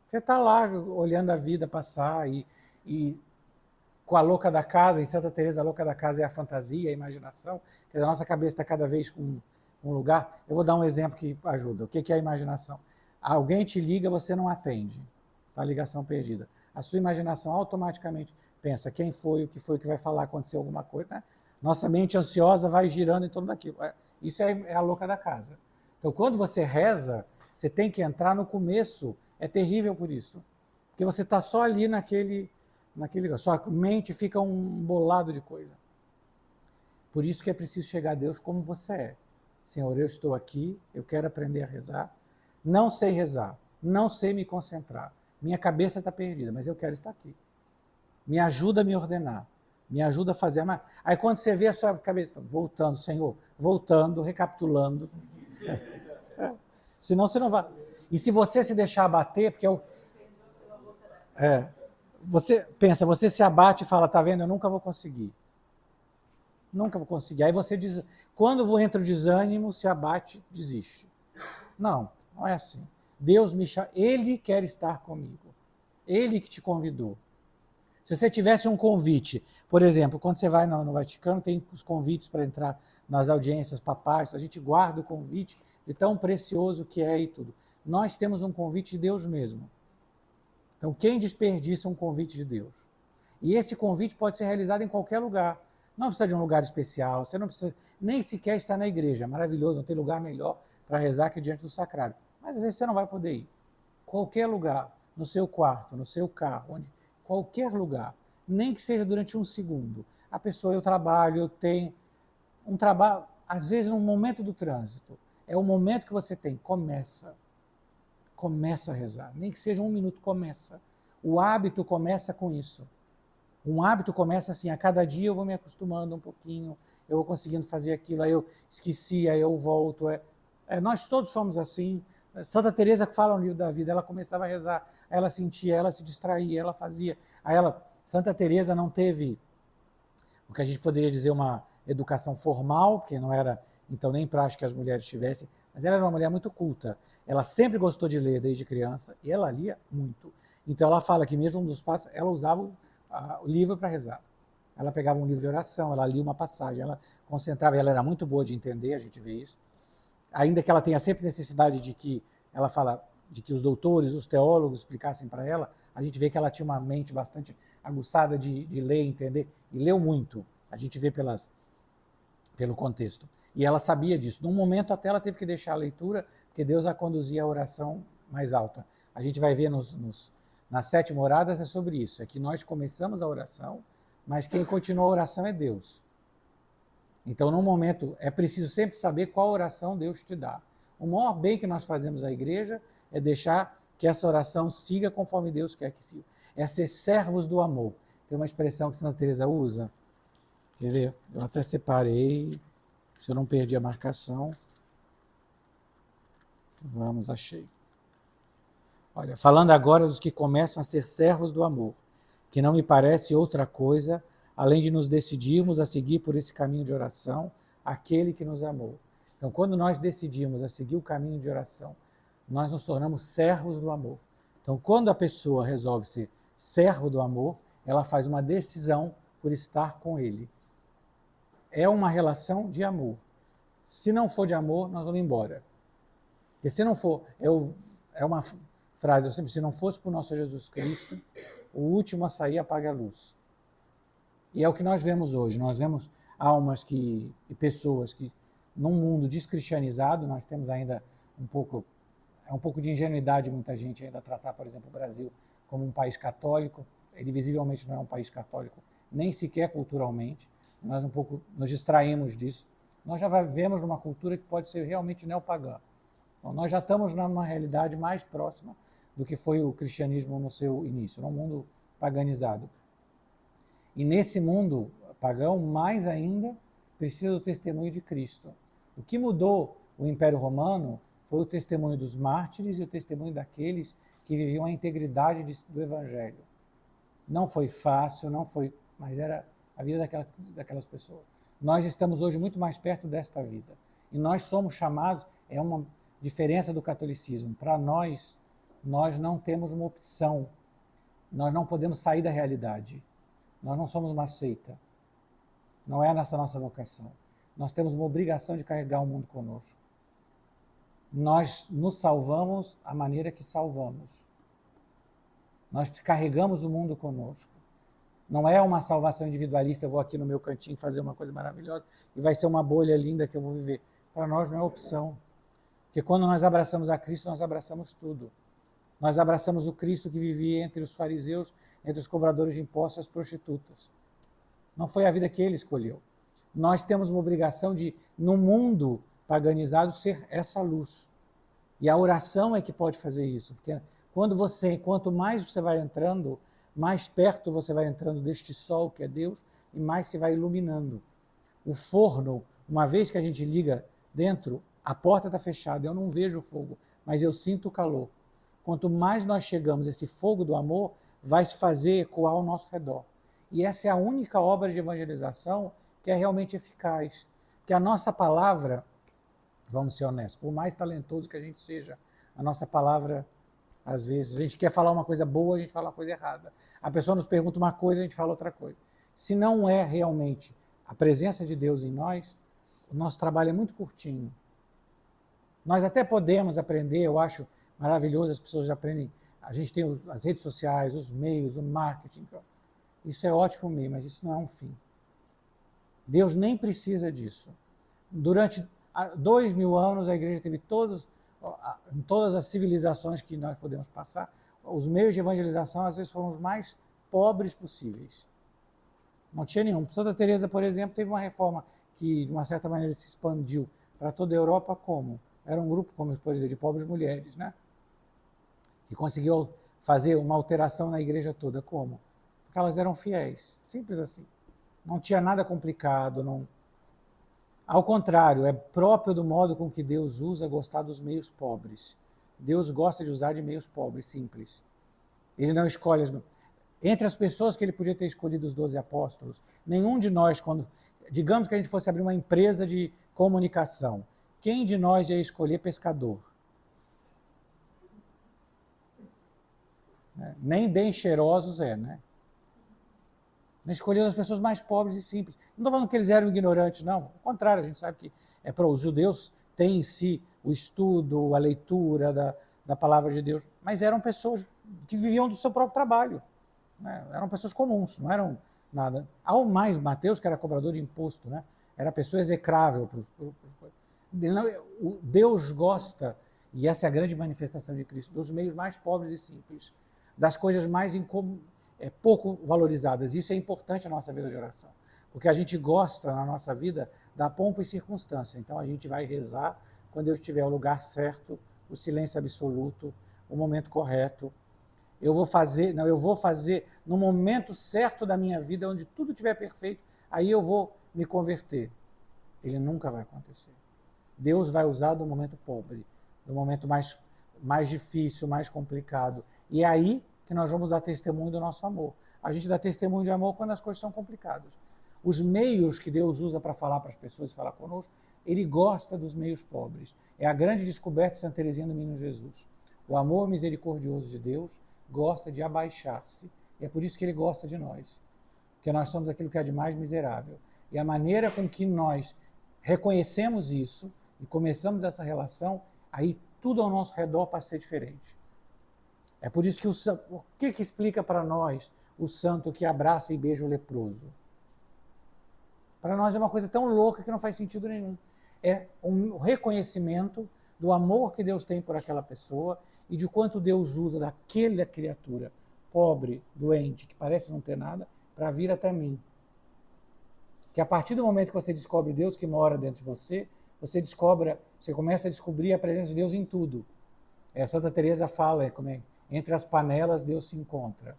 Você está lá olhando a vida passar e com a louca da casa, em Santa Teresa a louca da casa é a fantasia, a imaginação, que a nossa cabeça está cada vez com um lugar. Eu vou dar um exemplo que ajuda. O que é a imaginação? Alguém te liga, você não atende. Está a ligação perdida. A sua imaginação automaticamente pensa quem foi, o que vai falar, aconteceu alguma coisa. Né? Nossa mente ansiosa vai girando em torno daquilo. Isso é a louca da casa. Então, quando você reza, você tem que entrar no começo. É terrível por isso. Porque você está só ali naquele. Sua mente fica um bolado de coisa. Por isso que é preciso chegar a Deus como você é. Senhor, eu estou aqui, eu quero aprender a rezar. Não sei rezar, não sei me concentrar. Minha cabeça está perdida, mas eu quero estar aqui. Me ajuda a me ordenar. Me ajuda a fazer. Aí quando você vê a sua cabeça voltando, Senhor, voltando, recapitulando. Senão você não vai. E se você se deixar abater, porque você pensa, você se abate e fala, tá vendo, eu nunca vou conseguir. Nunca vou conseguir. Aí você diz, quando entra o desânimo, se abate, desiste. Não é assim. Deus me chama, Ele quer estar comigo. Ele que te convidou. Se você tivesse um convite, por exemplo, quando você vai no Vaticano, tem os convites para entrar nas audiências papais, a gente guarda o convite de tão precioso que é e tudo. Nós temos um convite de Deus mesmo. Então, quem desperdiça um convite de Deus? E esse convite pode ser realizado em qualquer lugar. Não precisa de um lugar especial, você não precisa nem sequer estar na igreja. É maravilhoso, não tem lugar melhor para rezar que diante do sacrário. Mas às vezes você não vai poder ir. Qualquer lugar, no seu quarto, no seu carro, qualquer lugar, nem que seja durante um segundo. A pessoa, eu trabalho, eu tenho um trabalho, às vezes no momento do trânsito, é o momento que você tem, começa a rezar, nem que seja um minuto, começa. O hábito começa com isso. Um hábito começa assim, a cada dia eu vou me acostumando um pouquinho, eu vou conseguindo fazer aquilo, aí eu esqueci, aí eu volto. Nós todos somos assim, Santa Teresa que fala no livro da vida, ela começava a rezar, ela sentia, ela se distraía, ela fazia. Santa Teresa não teve o que a gente poderia dizer uma educação formal, que não era então nem prática que as mulheres tivessem, mas ela era uma mulher muito culta. Ela sempre gostou de ler desde criança e ela lia muito. Então ela fala que mesmo um dos passos, ela usava o livro para rezar. Ela pegava um livro de oração, ela lia uma passagem, ela concentrava, ela era muito boa de entender, a gente vê isso. Ainda que ela tenha sempre necessidade de que, ela fala, de que os doutores, os teólogos explicassem para ela, a gente vê que ela tinha uma mente bastante aguçada de ler, entender, e leu muito. A gente vê pelo contexto. E ela sabia disso. Num momento até ela teve que deixar a leitura, porque Deus a conduzia à oração mais alta. A gente vai ver nas 7 moradas é sobre isso, é que nós começamos a oração, mas quem continua a oração é Deus. Então, num momento, é preciso sempre saber qual oração Deus te dá. O maior bem que nós fazemos à igreja é deixar que essa oração siga conforme Deus quer que siga. É ser servos do amor. Tem uma expressão que Santa Teresa usa. Quer ver? Eu até separei, se eu não perdi a marcação. Vamos, achei. Olha, falando agora dos que começam a ser servos do amor, que não me parece outra coisa além de nos decidirmos a seguir por esse caminho de oração, aquele que nos amou. Então, quando nós decidimos a seguir o caminho de oração, nós nos tornamos servos do amor. Então, quando a pessoa resolve ser servo do amor, ela faz uma decisão por estar com ele. É uma relação de amor. Se não for de amor, nós vamos embora. Porque se não for, é uma frase, eu sempre, se não fosse por nosso Jesus Cristo, o último a sair apaga a luz. E é o que nós vemos hoje. Nós vemos almas e pessoas que, num mundo descristianizado, nós temos ainda um pouco de ingenuidade muita gente ainda tratar, por exemplo, o Brasil como um país católico. Ele visivelmente não é um país católico, nem sequer culturalmente. Nós um pouco nos distraímos disso. Nós já vivemos numa cultura que pode ser realmente neopagã. Então, nós já estamos numa realidade mais próxima do que foi o cristianismo no seu início, num mundo paganizado. E nesse mundo pagão, mais ainda, precisa do testemunho de Cristo. O que mudou o Império Romano foi o testemunho dos mártires e o testemunho daqueles que viviam a integridade do Evangelho. Não foi fácil, mas era a vida daquelas pessoas. Nós estamos hoje muito mais perto desta vida. E nós somos chamados, é uma diferença do catolicismo. Para nós não temos uma opção. Nós não podemos sair da realidade. Nós não somos uma seita. Não é essa a nossa vocação. Nós temos uma obrigação de carregar o mundo conosco. Nós nos salvamos à maneira que salvamos. Nós carregamos o mundo conosco. Não é uma salvação individualista, eu vou aqui no meu cantinho fazer uma coisa maravilhosa e vai ser uma bolha linda que eu vou viver. Para nós não é opção. Porque quando nós abraçamos a Cristo, nós abraçamos tudo. Nós abraçamos o Cristo que vivia entre os fariseus, entre os cobradores de impostos e as prostitutas. Não foi a vida que ele escolheu. Nós temos uma obrigação de, no mundo paganizado, ser essa luz. E a oração é que pode fazer isso. Porque quanto mais você vai entrando, mais perto você vai entrando deste sol que é Deus e mais se vai iluminando. O forno, uma vez que a gente liga dentro, a porta está fechada, eu não vejo o fogo, mas eu sinto o calor. Quanto mais nós chegamos, esse fogo do amor vai se fazer ecoar ao nosso redor. E essa é a única obra de evangelização que é realmente eficaz. Que a nossa palavra, vamos ser honestos, por mais talentoso que a gente seja, a nossa palavra, às vezes, a gente quer falar uma coisa boa, a gente fala uma coisa errada. A pessoa nos pergunta uma coisa, a gente fala outra coisa. Se não é realmente a presença de Deus em nós, o nosso trabalho é muito curtinho. Nós até podemos aprender, eu acho maravilhoso, as pessoas já aprendem, a gente tem as redes sociais, os meios, o marketing, isso é ótimo meio, mas isso não é um fim. Deus nem precisa disso. Durante 2000 anos a igreja teve em todas as civilizações que nós podemos passar, os meios de evangelização às vezes foram os mais pobres possíveis. Não tinha nenhum. Santa Teresa, por exemplo, teve uma reforma que de uma certa maneira se expandiu para toda a Europa como? Era um grupo, como por exemplo, de pobres mulheres, né? Que conseguiu fazer uma alteração na igreja toda. Como? Porque elas eram fiéis. Simples assim. Não tinha nada complicado. Não... Ao contrário, é próprio do modo com que Deus usa gostar dos meios pobres. Deus gosta de usar de meios pobres, simples. Ele não escolhe entre as pessoas que ele podia ter escolhido os 12 apóstolos, nenhum de nós, quando digamos que a gente fosse abrir uma empresa de comunicação, quem de nós ia escolher pescador? Nem bem cheirosos né? Não escolheu as pessoas mais pobres e simples. Não estou falando que eles eram ignorantes, não. Ao contrário, a gente sabe que para os judeus tem em si o estudo, a leitura da palavra de Deus, mas eram pessoas que viviam do seu próprio trabalho. Né? Eram pessoas comuns, não eram nada. Ao mais, Mateus, que era cobrador de imposto, né? Era pessoa execrável. Deus gosta, e essa é a grande manifestação de Cristo, dos meios mais pobres e simples, das coisas mais pouco valorizadas. Isso é importante na nossa vida de oração, porque a gente gosta na nossa vida da pompa e circunstância. Então a gente vai rezar quando eu estiver no lugar certo, o silêncio absoluto, o momento correto. Eu vou fazer no momento certo da minha vida, onde tudo estiver perfeito, aí eu vou me converter. Ele nunca vai acontecer. Deus vai usar do momento pobre, do momento mais difícil, mais complicado. E é aí que nós vamos dar testemunho do nosso amor. A gente dá testemunho de amor quando as coisas são complicadas. Os meios que Deus usa para falar para as pessoas e falar conosco, ele gosta dos meios pobres. É a grande descoberta de Santa Teresinha do Menino Jesus. O amor misericordioso de Deus gosta de abaixar-se. E é por isso que ele gosta de nós. Porque nós somos aquilo que é de mais miserável. E a maneira com que nós reconhecemos isso e começamos essa relação, aí tudo ao nosso redor passa a ser diferente. É por isso que o que explica para nós o santo que abraça e beija o leproso? Para nós é uma coisa tão louca que não faz sentido nenhum. É um reconhecimento do amor que Deus tem por aquela pessoa e de quanto Deus usa daquela criatura pobre, doente, que parece não ter nada, para vir até mim. Que a partir do momento que você descobre Deus que mora dentro de você, você começa a descobrir a presença de Deus em tudo. Santa Teresa fala, entre as panelas Deus se encontra.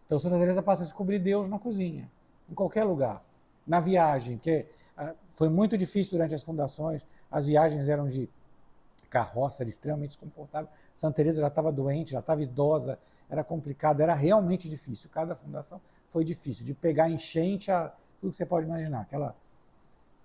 Então Santa Teresa passa a descobrir Deus na cozinha, em qualquer lugar. Na viagem, que foi muito difícil durante as fundações, as viagens eram de carroça, era extremamente desconfortável. Santa Teresa já estava doente, já estava idosa, era complicado, era realmente difícil. Cada fundação foi difícil, de pegar enchente tudo que você pode imaginar.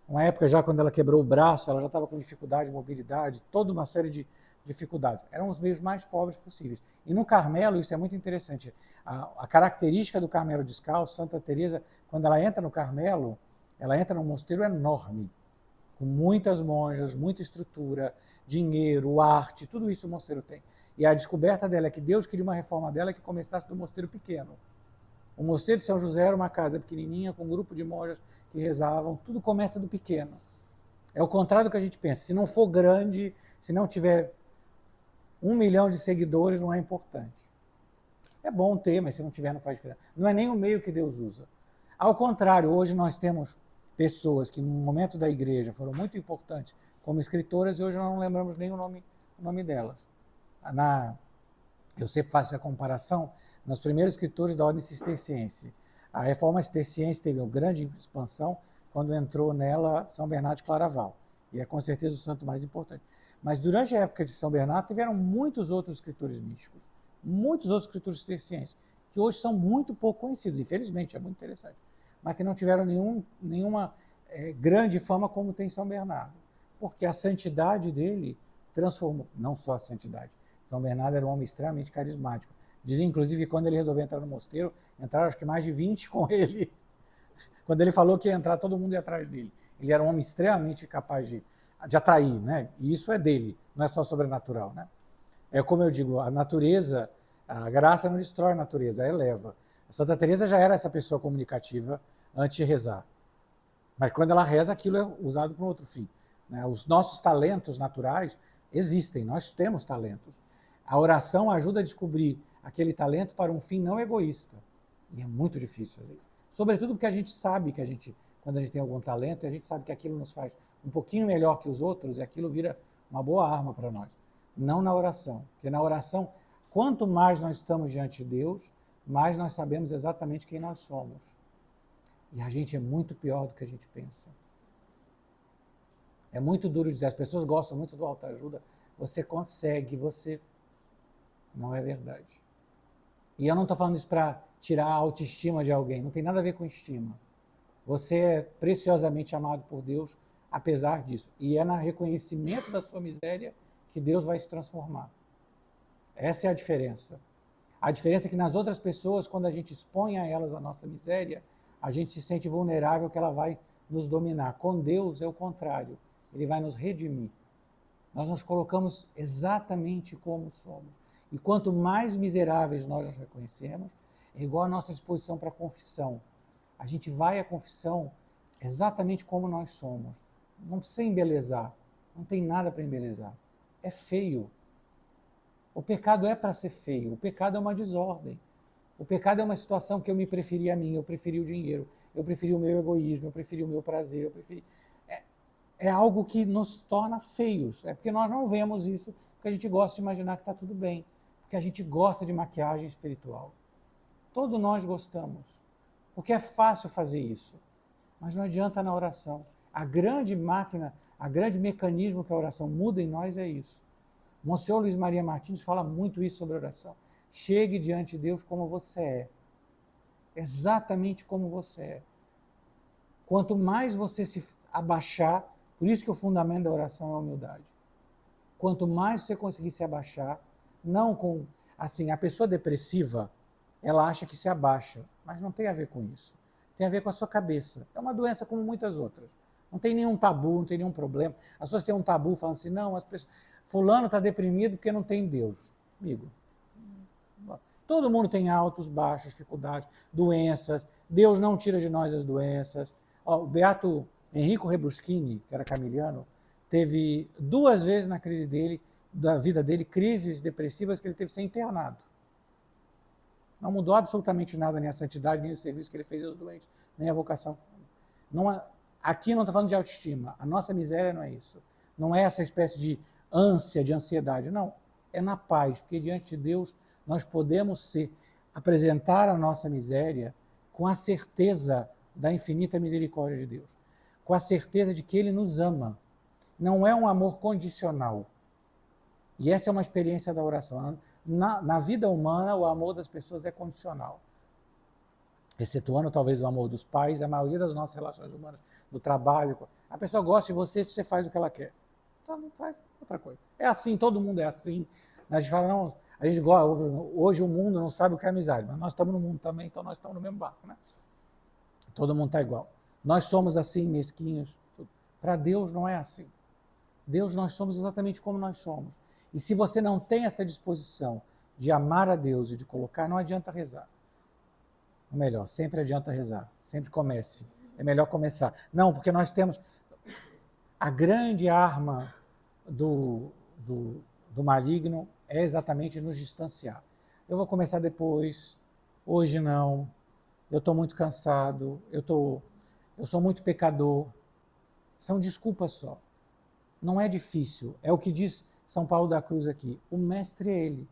Uma época já quando ela quebrou o braço, ela já estava com dificuldade de mobilidade, toda uma série de dificuldades. Eram os meios mais pobres possíveis. E no Carmelo, isso é muito interessante. A característica do Carmelo Descalço, Santa Teresa, quando ela entra no Carmelo, ela entra num mosteiro enorme, com muitas monjas, muita estrutura, dinheiro, arte, tudo isso o mosteiro tem. E a descoberta dela é que Deus queria uma reforma dela que começasse do mosteiro pequeno. O mosteiro de São José era uma casa pequenininha, com um grupo de monjas que rezavam, tudo começa do pequeno. É o contrário do que a gente pensa. Se não for grande, se não tiver 1 milhão de seguidores, não é importante. É bom ter, mas se não tiver, não faz diferença. Não é nem o meio que Deus usa. Ao contrário, hoje nós temos pessoas que no momento da igreja foram muito importantes como escritoras e hoje nós não lembramos nem o nome delas. Eu sempre faço a comparação nos primeiros escritores da ordem cisterciense. A reforma cisterciense teve uma grande expansão quando entrou nela São Bernardo de Claraval. E é com certeza o santo mais importante. Mas durante a época de São Bernardo tiveram muitos outros escritores místicos, muitos outros escritores cistercienses, que hoje são muito pouco conhecidos, infelizmente, é muito interessante, mas que não tiveram nenhuma grande fama como tem São Bernardo. Porque a santidade dele transformou, não só a santidade. São Bernardo era um homem extremamente carismático. Dizia, inclusive, que quando ele resolveu entrar no mosteiro, entraram acho que mais de 20 com ele. Quando ele falou que ia entrar, todo mundo ia atrás dele. Ele era um homem extremamente capaz de atrair, né? E isso é dele, não é só sobrenatural, né? É como eu digo, a natureza, a graça não destrói a natureza, a eleva. A Santa Teresa já era essa pessoa comunicativa antes de rezar. Mas quando ela reza, aquilo é usado para um outro fim. Né? Os nossos talentos naturais existem, nós temos talentos. A oração ajuda a descobrir aquele talento para um fim não egoísta. E é muito difícil fazer isso. Sobretudo porque a gente sabe que quando a gente tem algum talento, a gente sabe que aquilo nos faz um pouquinho melhor que os outros e aquilo vira uma boa arma para nós. Não na oração. Porque na oração, quanto mais nós estamos diante de Deus, mais nós sabemos exatamente quem nós somos. E a gente é muito pior do que a gente pensa. É muito duro dizer, as pessoas gostam muito do autoajuda. Você consegue, você Não é verdade. E eu não estou falando isso para tirar a autoestima de alguém, não tem nada a ver com estima. Você é preciosamente amado por Deus, apesar disso. E é no reconhecimento da sua miséria que Deus vai se transformar. Essa é a diferença. A diferença é que nas outras pessoas, quando a gente expõe a elas a nossa miséria, a gente se sente vulnerável que ela vai nos dominar. Com Deus é o contrário. Ele vai nos redimir. Nós nos colocamos exatamente como somos. E quanto mais miseráveis nós nos reconhecemos, é igual a nossa disposição para a confissão. A gente vai à confissão exatamente como nós somos. Não precisa embelezar. Não tem nada para embelezar. É feio. O pecado é para ser feio. O pecado é uma desordem. O pecado é uma situação que eu me preferi a mim, eu preferi o dinheiro, eu preferi o meu egoísmo, eu preferi o meu prazer, eu preferi... É algo que nos torna feios. É porque nós não vemos isso, porque a gente gosta de imaginar que está tudo bem. Porque a gente gosta de maquiagem espiritual. Todos nós gostamos. Porque é fácil fazer isso. Mas não adianta na oração. A grande máquina, a grande mecanismo que a oração muda em nós é isso. Monsenhor Luiz Maria Martins fala muito isso sobre a oração. Chegue diante de Deus como você é. Exatamente como você é. Quanto mais você se abaixar, por isso que o fundamento da oração é a humildade. Quanto mais você conseguir se abaixar, não com... Assim, a pessoa depressiva, ela acha que se abaixa, mas não tem a ver com isso. Tem a ver com a sua cabeça. É uma doença como muitas outras. Não tem nenhum tabu, não tem nenhum problema. As pessoas têm um tabu falando assim, não, as pessoas... Fulano está deprimido porque não tem Deus. Amigo, todo mundo tem altos, baixos, dificuldades, doenças. Deus não tira de nós as doenças. Ó, o beato Enrico Rebuscini, que era camiliano, teve 2 vezes na crise dele, da vida dele, crises depressivas que ele teve que ser internado. Não mudou absolutamente nada nem a santidade, nem o serviço que ele fez aos doentes, nem a vocação. Aqui não estou falando de autoestima. A nossa miséria não é isso. Não é essa espécie de ânsia, de ansiedade. Não. É na paz, porque diante de Deus nós podemos apresentar a nossa miséria com a certeza da infinita misericórdia de Deus. Com a certeza de que Ele nos ama. Não é um amor condicional. E essa é uma experiência da oração. Na vida humana, o amor das pessoas é condicional. Excetuando talvez o amor dos pais, a maioria das nossas relações humanas, do trabalho. A pessoa gosta de você se você faz o que ela quer. Então não faz outra coisa. É assim, todo mundo é assim. A gente fala, não, a gente gosta, hoje o mundo não sabe o que é amizade, mas nós estamos no mundo também, então nós estamos no mesmo barco, né? Todo mundo está igual. Nós somos assim, mesquinhos. Para Deus não é assim. Deus, nós somos exatamente como nós somos. E se você não tem essa disposição de amar a Deus e de colocar, não adianta rezar. Ou melhor, sempre adianta rezar. Sempre comece. É melhor começar. Não, porque nós temos... A grande arma do maligno é exatamente nos distanciar. Eu vou começar depois, hoje não, eu estou muito cansado, eu sou muito pecador. São desculpas só. Não é difícil. É o que diz São Paulo da Cruz aqui. O mestre é ele.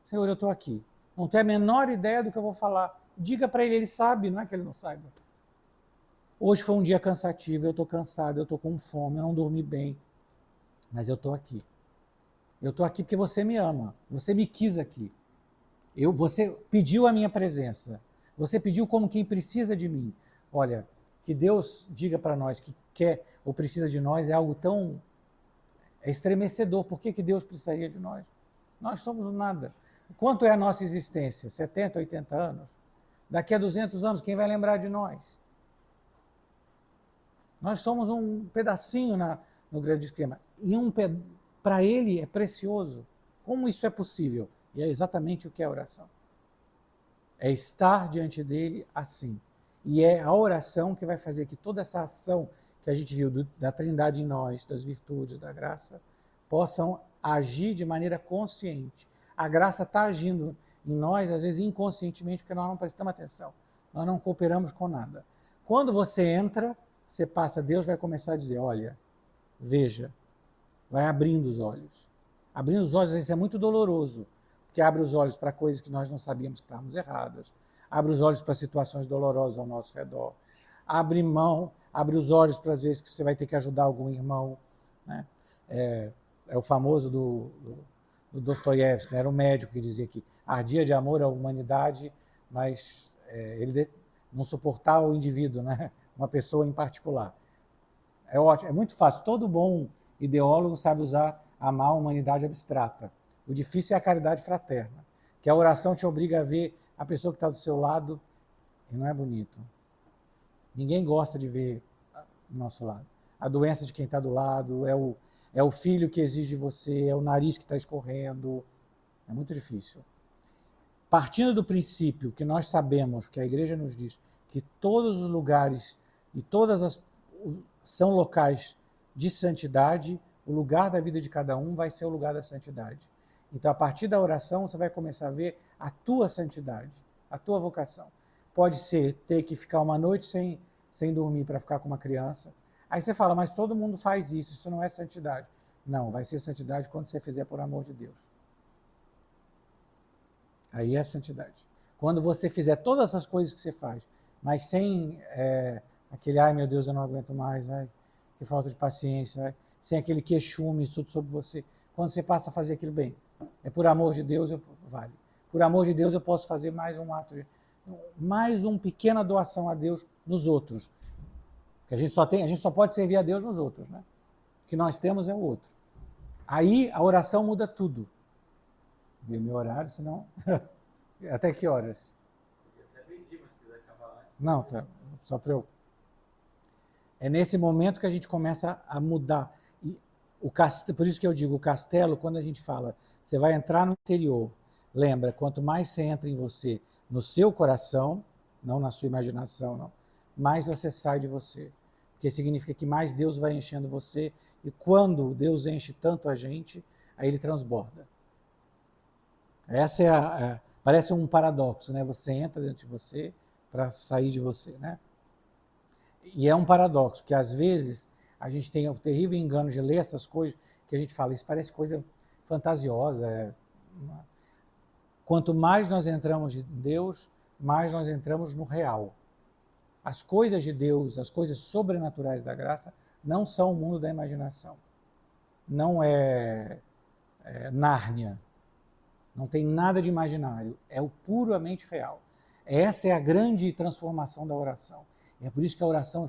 Senhor, eu estou aqui. Não tenho a menor ideia do que eu vou falar. Diga para ele sabe, não é que ele não saiba. Hoje foi um dia cansativo, eu estou cansado, eu estou com fome, eu não dormi bem. Mas eu estou aqui. Eu estou aqui porque você me ama. Você me quis aqui. Você pediu a minha presença. Você pediu como quem precisa de mim. Olha, que Deus diga para nós que quer ou precisa de nós é algo tão estremecedor. Por que Deus precisaria de nós? Nós somos nada. Quanto é a nossa existência? 70, 80 anos? Daqui a 200 anos, quem vai lembrar de nós? Nós somos um pedacinho no grande esquema. E para ele é precioso. Como isso é possível? E é exatamente o que é a oração. É estar diante dele assim. E é a oração que vai fazer que toda essa ação que a gente viu da Trindade em nós, das virtudes, da graça, possam agir de maneira consciente. A graça está agindo em nós, às vezes inconscientemente, porque nós não prestamos atenção. Nós não cooperamos com nada. Quando você entra, você passa, Deus vai começar a dizer, olha, veja, vai abrindo os olhos. Abrindo os olhos, às vezes, é muito doloroso, porque abre os olhos para coisas que nós não sabíamos que estávamos erradas, abre os olhos para situações dolorosas ao nosso redor, abre os olhos para as vezes que você vai ter que ajudar algum irmão, né? É o famoso do Dostoiévski, era um médico que dizia que ardia de amor à humanidade, mas ele não suportava o indivíduo, né? Uma pessoa em particular. É ótimo, é muito fácil. Todo bom ideólogo sabe amar a humanidade abstrata. O difícil é a caridade fraterna, que a oração te obriga a ver a pessoa que está do seu lado e não é bonito. Ninguém gosta de ver do nosso lado. A doença de quem está do lado, é o filho que exige de você, é o nariz que está escorrendo. É muito difícil. Partindo do princípio que nós sabemos, que a igreja nos diz, que todos os lugares e são locais de santidade, o lugar da vida de cada um vai ser o lugar da santidade. Então, a partir da oração, você vai começar a ver a tua santidade, a tua vocação. Pode ser ter que ficar uma noite sem dormir para ficar com uma criança. Aí você fala, mas todo mundo faz isso não é santidade. Não, vai ser santidade quando você fizer por amor de Deus. Aí é santidade. Quando você fizer todas essas coisas que você faz, mas sem aquele, ai meu Deus, eu não aguento mais, ai, que falta de paciência, ai, sem aquele queixume tudo sobre você. Quando você passa a fazer aquilo bem, é por amor de Deus, vale. Por amor de Deus eu posso fazer mais um ato, mais uma pequena doação a Deus nos outros. Que a gente só pode servir a Deus nos outros, né? O que nós temos é o outro. Aí a oração muda tudo. Ver meu horário, senão... Até que horas? Eu até vendi, mas se quiser acabar antes. Não, tá. Só para eu... É nesse momento que a gente começa a mudar. E por isso que eu digo, o castelo, quando a gente fala, você vai entrar no interior, lembra, quanto mais você entra em você, no seu coração, não na sua imaginação, não, mais você sai de você. Porque significa que mais Deus vai enchendo você, e quando Deus enche tanto a gente, aí ele transborda. Essa parece um paradoxo, né? Você entra dentro de você para sair de você, né? E é um paradoxo, que às vezes a gente tem o terrível engano de ler essas coisas, que a gente fala, isso parece coisa fantasiosa. Quanto mais nós entramos em Deus, mais nós entramos no real. As coisas de Deus, as coisas sobrenaturais da graça, não são o mundo da imaginação. Não é Nárnia. Não tem nada de imaginário. É o puramente real. Essa é a grande transformação da oração. É por isso que a oração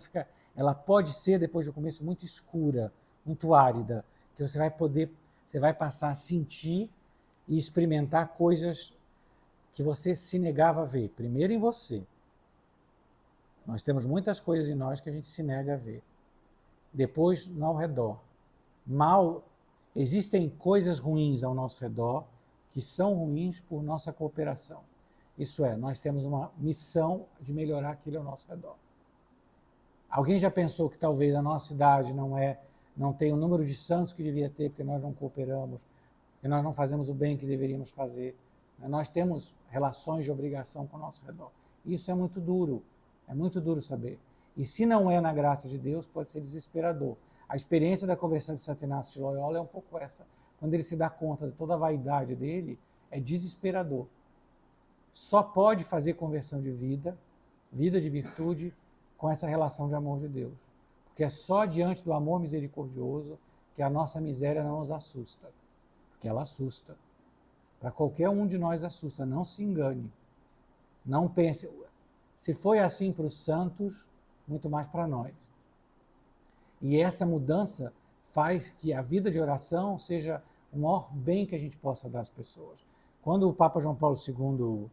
ela pode ser, depois do começo, muito escura, muito árida, que você vai passar a sentir e experimentar coisas que você se negava a ver. Primeiro em você. Nós temos muitas coisas em nós que a gente se nega a ver. Depois, ao redor. Existem coisas ruins ao nosso redor que são ruins por nossa cooperação. Isso é, nós temos uma missão de melhorar aquilo ao nosso redor. Alguém já pensou que talvez a nossa cidade não tem o número de santos que devia ter porque nós não cooperamos, porque nós não fazemos o bem que deveríamos fazer? Nós temos relações de obrigação com o nosso redor. Isso é muito duro saber. E se não é na graça de Deus, pode ser desesperador. A experiência da conversão de Santo Inácio de Loyola é um pouco essa. Quando ele se dá conta de toda a vaidade dele, é desesperador. Só pode fazer conversão de vida de virtude, com essa relação de amor de Deus. Porque é só diante do amor misericordioso que a nossa miséria não nos assusta. Porque ela assusta. Para qualquer um de nós assusta. Não se engane. Não pense. Se foi assim para os santos, muito mais para nós. E essa mudança faz que a vida de oração seja o maior bem que a gente possa dar às pessoas. Quando o Papa João Paulo II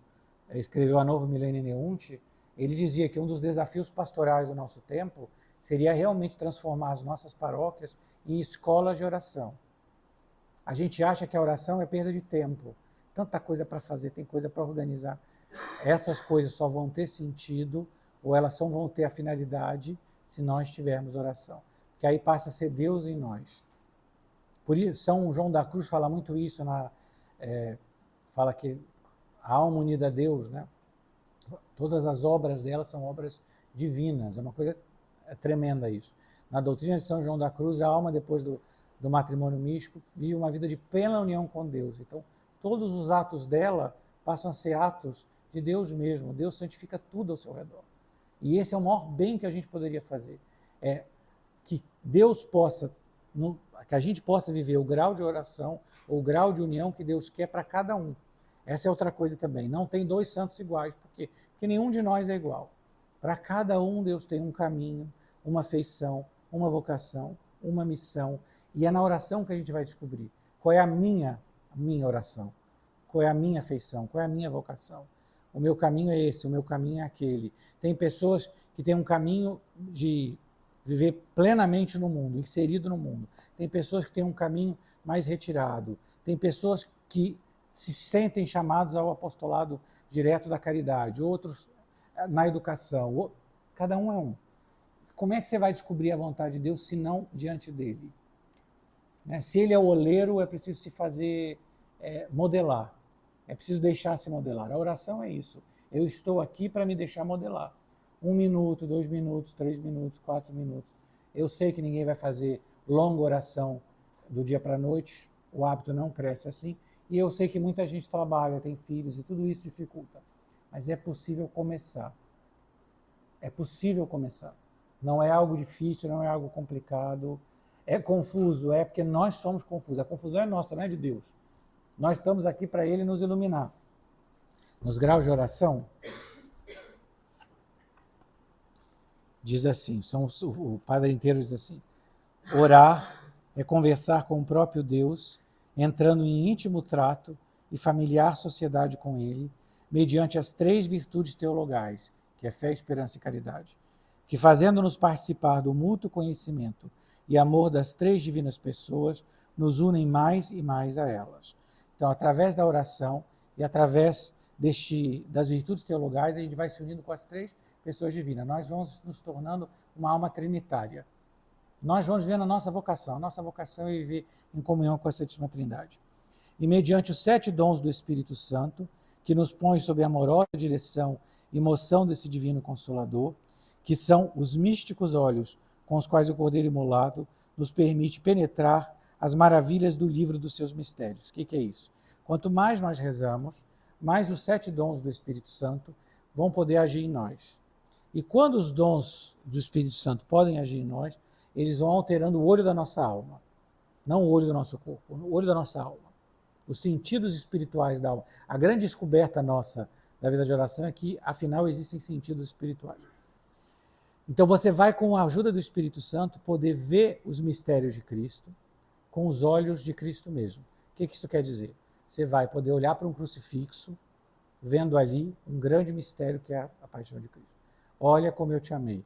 escreveu a Novo Millennium Neunt, ele dizia que um dos desafios pastorais do nosso tempo seria realmente transformar as nossas paróquias em escolas de oração. A gente acha que a oração é perda de tempo. Tanta coisa para fazer, tem coisa para organizar. Essas coisas só vão ter sentido, ou elas só vão ter a finalidade, se nós tivermos oração. Porque aí passa a ser Deus em nós. Por isso, São João da Cruz fala muito isso, fala que a alma unida a Deus, né? Todas as obras dela são obras divinas, é uma coisa tremenda isso. Na doutrina de São João da Cruz, a alma, depois do matrimônio místico, vive uma vida de plena união com Deus. Então, todos os atos dela passam a ser atos de Deus mesmo. Deus santifica tudo ao seu redor. E esse é o maior bem que a gente poderia fazer. É que Deus possa que a gente possa viver o grau de oração, ou o grau de união que Deus quer para cada um. Essa é outra coisa também. Não tem dois santos iguais, porque nenhum de nós é igual. Para cada um, Deus tem um caminho, uma feição, uma vocação, uma missão. E é na oração que a gente vai descobrir qual é a minha oração, qual é a minha feição, qual é a minha vocação. O meu caminho é esse, o meu caminho é aquele. Tem pessoas que têm um caminho de viver plenamente no mundo, inserido no mundo. Tem pessoas que têm um caminho mais retirado. Tem pessoas que se sentem chamados ao apostolado direto da caridade, outros na educação. Cada um é um. Como é que você vai descobrir a vontade de Deus se não diante dele? Se ele é o oleiro, é preciso se fazer modelar. É preciso deixar se modelar. A oração é isso. Eu estou aqui para me deixar modelar. 1 minuto, 2 minutos, 3 minutos, 4 minutos. Eu sei que ninguém vai fazer longa oração do dia para a noite. O hábito não cresce assim. E eu sei que muita gente trabalha, tem filhos e tudo isso dificulta. Mas é possível começar. É possível começar. Não é algo difícil, não é algo complicado. É confuso, porque nós somos confusos. A confusão é nossa, não é de Deus. Nós estamos aqui para Ele nos iluminar. Nos graus de oração, diz assim, o Padre inteiro diz assim: orar é conversar com o próprio Deus, entrando em íntimo trato e familiar sociedade com Ele, mediante as 3 virtudes teologais, que é fé, esperança e caridade, que fazendo-nos participar do mútuo conhecimento e amor das 3 divinas pessoas, nos unem mais e mais a elas. Então, através da oração e através das virtudes teologais, a gente vai se unindo com as 3 pessoas divinas. Nós vamos nos tornando uma alma trinitária. Nós vamos vendo a nossa vocação. A nossa vocação é viver em comunhão com a Santíssima Trindade. E mediante os 7 dons do Espírito Santo, que nos põe sob a amorosa direção e moção desse divino Consolador, que são os místicos olhos com os quais o Cordeiro imolado nos permite penetrar as maravilhas do livro dos seus mistérios. O que é isso? Quanto mais nós rezamos, mais os 7 dons do Espírito Santo vão poder agir em nós. E quando os dons do Espírito Santo podem agir em nós, eles vão alterando o olho da nossa alma. Não o olho do nosso corpo, o olho da nossa alma. Os sentidos espirituais da alma. A grande descoberta nossa da vida de oração é que, afinal, existem sentidos espirituais. Então você vai, com a ajuda do Espírito Santo, poder ver os mistérios de Cristo com os olhos de Cristo mesmo. O que isso quer dizer? Você vai poder olhar para um crucifixo, vendo ali um grande mistério que é a paixão de Cristo. Olha como eu te amei.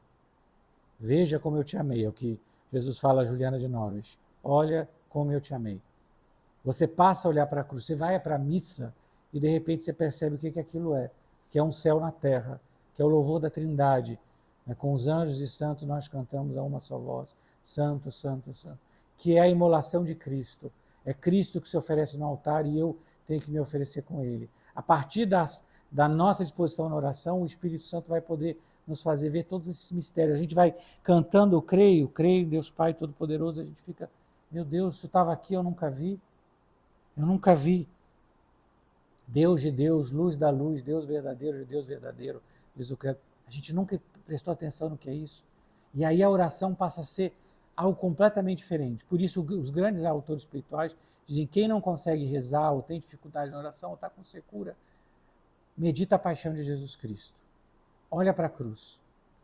Veja como eu te amei, é o que Jesus fala a Juliana de Norwich. Olha como eu te amei. Você passa a olhar para a cruz, você vai para a missa e de repente você percebe o que aquilo é, que é um céu na terra, que é o louvor da Trindade. Com os anjos e santos nós cantamos a uma só voz, Santo, Santo, Santo, que é a imolação de Cristo. É Cristo que se oferece no altar e eu tenho que me oferecer com Ele. A partir da nossa disposição na oração, o Espírito Santo vai poder nos fazer ver todos esses mistérios. A gente vai cantando, eu creio em Deus Pai Todo-Poderoso, a gente fica, meu Deus, isso estava aqui, eu nunca vi. Eu nunca vi. Deus de Deus, luz da luz, Deus verdadeiro de Deus verdadeiro, diz o credo. A gente nunca prestou atenção no que é isso. E aí a oração passa a ser algo completamente diferente. Por isso os grandes autores espirituais dizem que quem não consegue rezar ou tem dificuldade na oração ou está com secura, medita a paixão de Jesus Cristo. Olha para a cruz.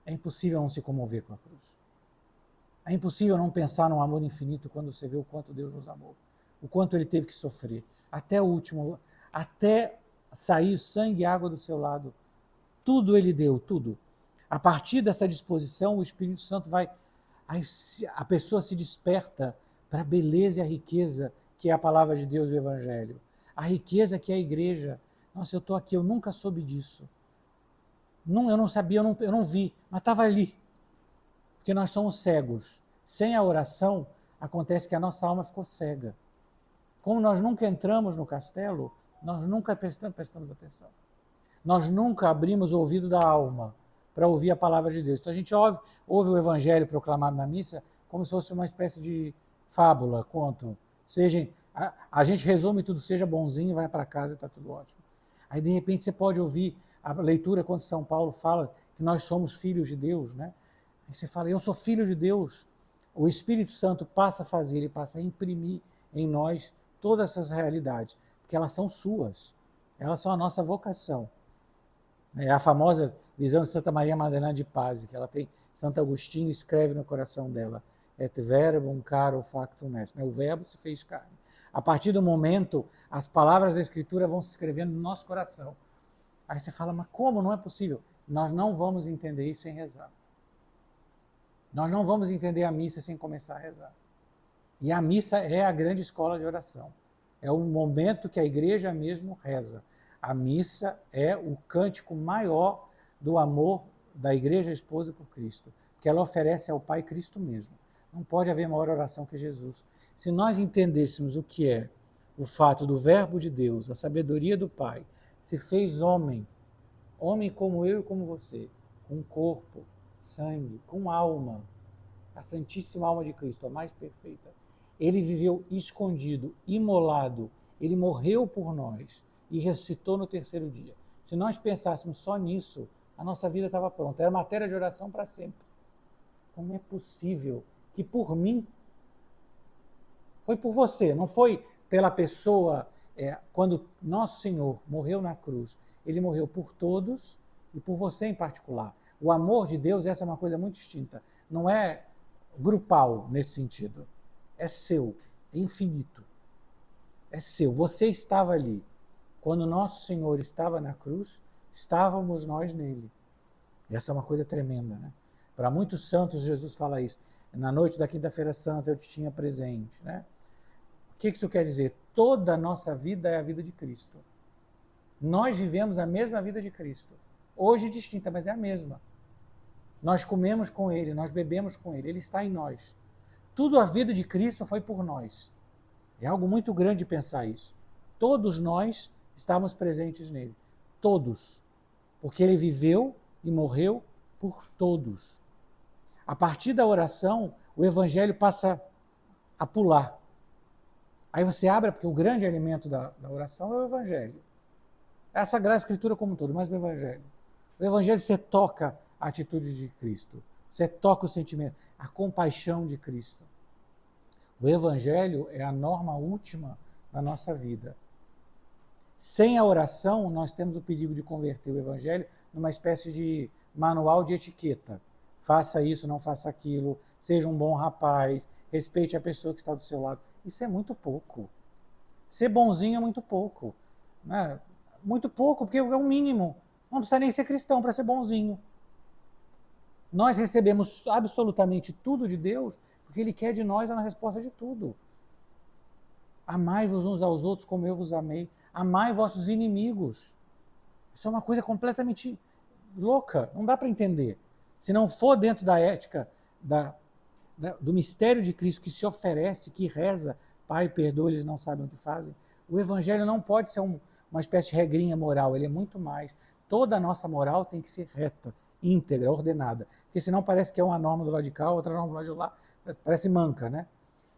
É impossível não se comover com a cruz. É impossível não pensar num amor infinito quando você vê o quanto Deus nos amou. O quanto Ele teve que sofrer. Até o último, até sair sangue e água do seu lado. Tudo Ele deu, tudo. A partir dessa disposição, o Espírito Santo vai... A pessoa se desperta para a beleza e a riqueza que é a palavra de Deus e o Evangelho. A riqueza que é a igreja. Nossa, eu estou aqui, eu nunca soube disso. Eu não sabia, eu não vi, mas estava ali. Porque nós somos cegos. Sem a oração, acontece que a nossa alma ficou cega. Como nós nunca entramos no castelo, nós nunca prestamos atenção. Nós nunca abrimos o ouvido da alma para ouvir a palavra de Deus. Então a gente ouve o Evangelho proclamado na missa como se fosse uma espécie de fábula, conto. A gente resume tudo, seja bonzinho, vai para casa e está tudo ótimo. Aí de repente você pode ouvir a leitura quando São Paulo fala que nós somos filhos de Deus, né? Aí você fala, eu sou filho de Deus. o Espírito Santo passa a fazer, ele passa a imprimir em nós todas essas realidades, porque elas são suas, elas são a nossa vocação. É a famosa visão de Santa Maria Madalena de Paz, que ela tem, Santo Agostinho escreve no coração dela, et verbum caro factum est, o verbo se fez carne. A partir do momento, as palavras da Escritura vão se escrevendo no nosso coração. Aí você fala, mas como? Não é possível. Nós não vamos entender isso sem rezar. Nós não vamos entender a missa sem começar a rezar. E a missa é a grande escola de oração. É o momento que a igreja mesmo reza. A missa é o cântico maior do amor da igreja esposa por Cristo, porque ela oferece ao Pai Cristo mesmo. Não pode haver maior oração que Jesus. Se nós entendêssemos o que é o fato do Verbo de Deus, a sabedoria do Pai, se fez homem, homem como eu e como você, com corpo, sangue, com alma, a Santíssima Alma de Cristo, a mais perfeita. Ele viveu escondido, imolado, ele morreu por nós e ressuscitou no terceiro dia. Se nós pensássemos só nisso, a nossa vida estava pronta. Era matéria de oração para sempre. Como é possível que por mim, foi por você, não foi pela pessoa, quando nosso Senhor morreu na cruz, ele morreu por todos e por você em particular. O amor de Deus, essa é uma coisa muito distinta. Não é grupal nesse sentido. É seu, é infinito. É seu. Você estava ali. Quando nosso Senhor estava na cruz, estávamos nós nele. E essa é uma coisa tremenda, né? Para muitos santos, Jesus fala isso. Na noite da quinta-feira santa eu te tinha presente, né? O que isso quer dizer? Toda a nossa vida é a vida de Cristo. Nós vivemos a mesma vida de Cristo. Hoje distinta, mas é a mesma. Nós comemos com Ele, nós bebemos com Ele, Ele está em nós. Tudo a vida de Cristo foi por nós. É algo muito grande pensar isso. Todos nós estávamos presentes nele. Todos. Porque Ele viveu e morreu por todos. A partir da oração, o Evangelho passa a pular. Aí você abre, porque o grande alimento da oração é o Evangelho. É a Sagrada Escritura como um todo, mas o Evangelho. O Evangelho você toca a atitude de Cristo. Você toca o sentimento, a compaixão de Cristo. O Evangelho é a norma última da nossa vida. Sem a oração, nós temos o perigo de converter o Evangelho numa espécie de manual de etiqueta. Faça isso, não faça aquilo, seja um bom rapaz, respeite a pessoa que está do seu lado. Isso é muito pouco. Ser bonzinho é muito pouco. Né? Muito pouco, porque é o mínimo. Não precisa nem ser cristão para ser bonzinho. Nós recebemos absolutamente tudo de Deus, porque Ele quer de nós a resposta de tudo. Amai-vos uns aos outros como eu vos amei. Amai vossos inimigos. Isso é uma coisa completamente louca, não dá para entender. Se não for dentro da ética do mistério de Cristo que se oferece, que reza, Pai, perdoa, eles não sabem o que fazem. O Evangelho não pode ser uma espécie de regrinha moral, ele é muito mais. Toda a nossa moral tem que ser reta, íntegra, ordenada. Porque senão parece que é uma norma do lado de cá, outra norma do lado de lá. Parece manca, né?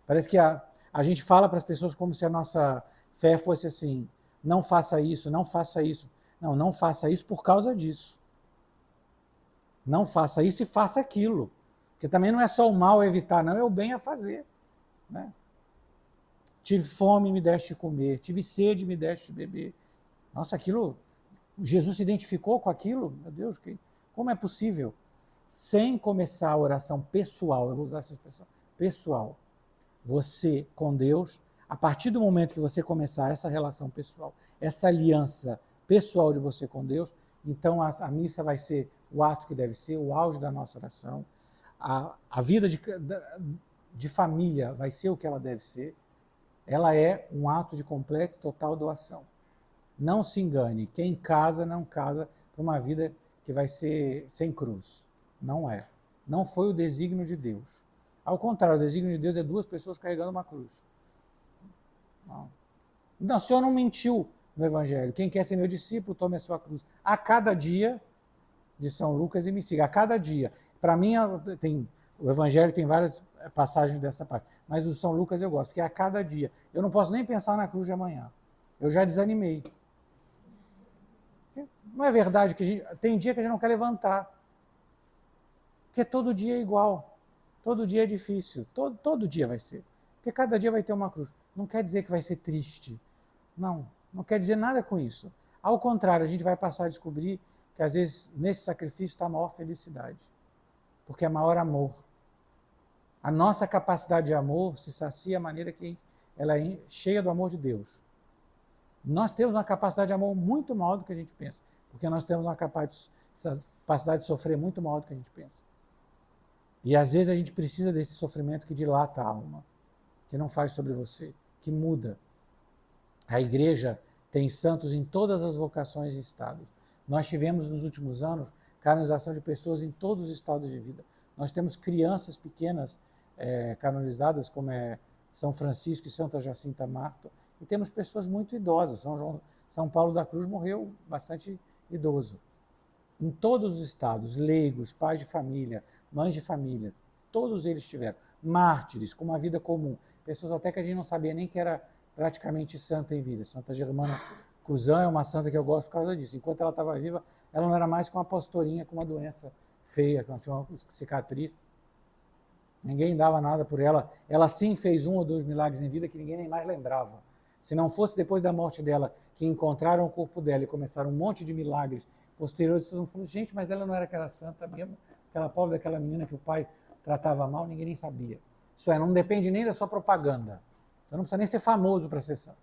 Parece que a gente fala para as pessoas como se a nossa fé fosse assim, não faça isso, não faça isso. Não, não faça isso por causa disso. Não faça isso e faça aquilo. Porque também não é só o mal a evitar, não, é o bem a fazer. Né? Tive fome, me deste de comer. Tive sede, me deste de beber. Nossa, aquilo... Jesus se identificou com aquilo? Meu Deus, como é possível? Sem começar a oração pessoal, eu vou usar essa expressão, pessoal, você com Deus, a partir do momento que você começar essa relação pessoal, essa aliança pessoal de você com Deus, então a missa vai ser o ato que deve ser, o auge da nossa oração, a vida de família vai ser o que ela deve ser, ela é um ato de completa e total doação. Não se engane, quem casa não casa para uma vida que vai ser sem cruz. Não é. Não foi o desígnio de Deus. Ao contrário, o desígnio de Deus é duas pessoas carregando uma cruz. Não, o Senhor não mentiu no Evangelho. Quem quer ser meu discípulo, tome a sua cruz. A cada dia, de São Lucas, e me siga. A cada dia. Para mim, o Evangelho tem várias passagens dessa parte. Mas o São Lucas eu gosto, porque é a cada dia. Eu não posso nem pensar na cruz de amanhã. Eu já desanimei. Não é verdade que tem dia que a gente não quer levantar. Porque todo dia é igual. Todo dia é difícil, todo dia vai ser. Porque cada dia vai ter uma cruz. Não quer dizer que vai ser triste. Não quer dizer nada com isso. Ao contrário, a gente vai passar a descobrir que às vezes nesse sacrifício está a maior felicidade. Porque é maior amor. A nossa capacidade de amor se sacia de maneira que ela é cheia do amor de Deus. Nós temos uma capacidade de amor muito maior do que a gente pensa. Porque nós temos uma capacidade de sofrer muito maior do que a gente pensa. E às vezes a gente precisa desse sofrimento que dilata a alma, que não faz sobre você, que muda. A igreja tem santos em todas as vocações e estados. Nós tivemos nos últimos anos canonização de pessoas em todos os estados de vida. Nós temos crianças pequenas canonizadas, como São Francisco e Santa Jacinta Marto, e temos pessoas muito idosas. São Paulo da Cruz morreu bastante idoso. Em todos os estados, leigos, pais de família, mães de família, todos eles tiveram. Mártires, com uma vida comum. Pessoas até que a gente não sabia nem que era praticamente santa em vida. Santa Germana Cuzã é uma santa que eu gosto por causa disso. Enquanto ela estava viva, ela não era mais que uma pastorinha com uma doença feia, que nós chamamos de cicatriz. Ninguém dava nada por ela. Ela sim fez 1 ou 2 milagres em vida que ninguém nem mais lembrava. Se não fosse depois da morte dela, que encontraram o corpo dela e começaram um monte de milagres posteriores, todo mundo falou, gente, mas ela não era aquela santa mesmo? Aquela pobre daquela menina que o pai tratava mal, ninguém nem sabia. Isso não depende nem da sua propaganda. Então não precisa nem ser famoso para ser santo.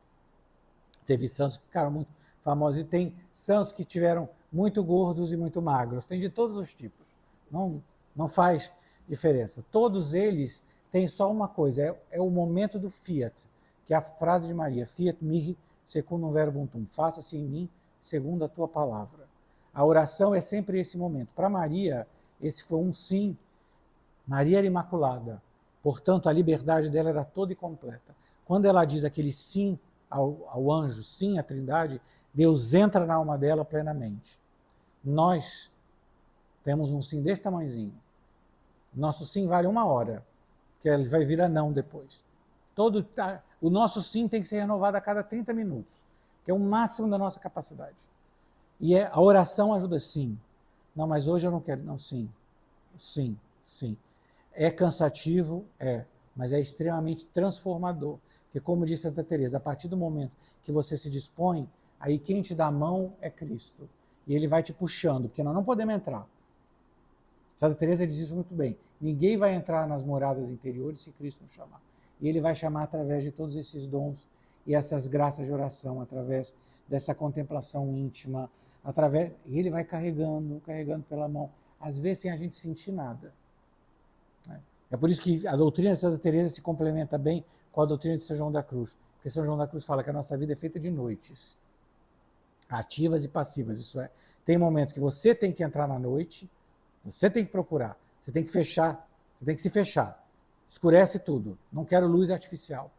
Teve santos que ficaram muito famosos e tem santos que tiveram muito gordos e muito magros. Tem de todos os tipos. Não faz diferença. Todos eles têm só uma coisa, é o momento do fiat, que é a frase de Maria, fiat mihi secundum verbum tuum, faça-se em mim segundo a tua palavra. A oração é sempre esse momento. Para Maria, esse foi um sim. Maria era imaculada, portanto a liberdade dela era toda e completa. Quando ela diz aquele sim ao anjo, sim à Trindade, Deus entra na alma dela plenamente. Nós temos um sim desse tamanhozinho. Nosso sim vale 1 hora, que ele vai virar não depois. O nosso sim tem que ser renovado a cada 30 minutos, que é o máximo da nossa capacidade. E a oração ajuda sim. Não, mas hoje eu não quero. Não, sim. Sim, sim. É cansativo? Mas é extremamente transformador. Porque, como disse Santa Teresa, a partir do momento que você se dispõe, aí quem te dá a mão é Cristo. E ele vai te puxando, porque nós não podemos entrar. Santa Teresa diz isso muito bem. Ninguém vai entrar nas moradas interiores se Cristo não chamar. E ele vai chamar através de todos esses dons e essas graças de oração, através dessa contemplação íntima, e ele vai carregando pela mão, às vezes sem a gente sentir nada. É por isso que a doutrina de Santa Teresa se complementa bem com a doutrina de São João da Cruz. Porque São João da Cruz fala que a nossa vida é feita de noites, ativas e passivas. Isso é, tem momentos que você tem que entrar na noite, você tem que procurar, você tem que fechar, você tem que se fechar. Escurece tudo, não quero luz artificial.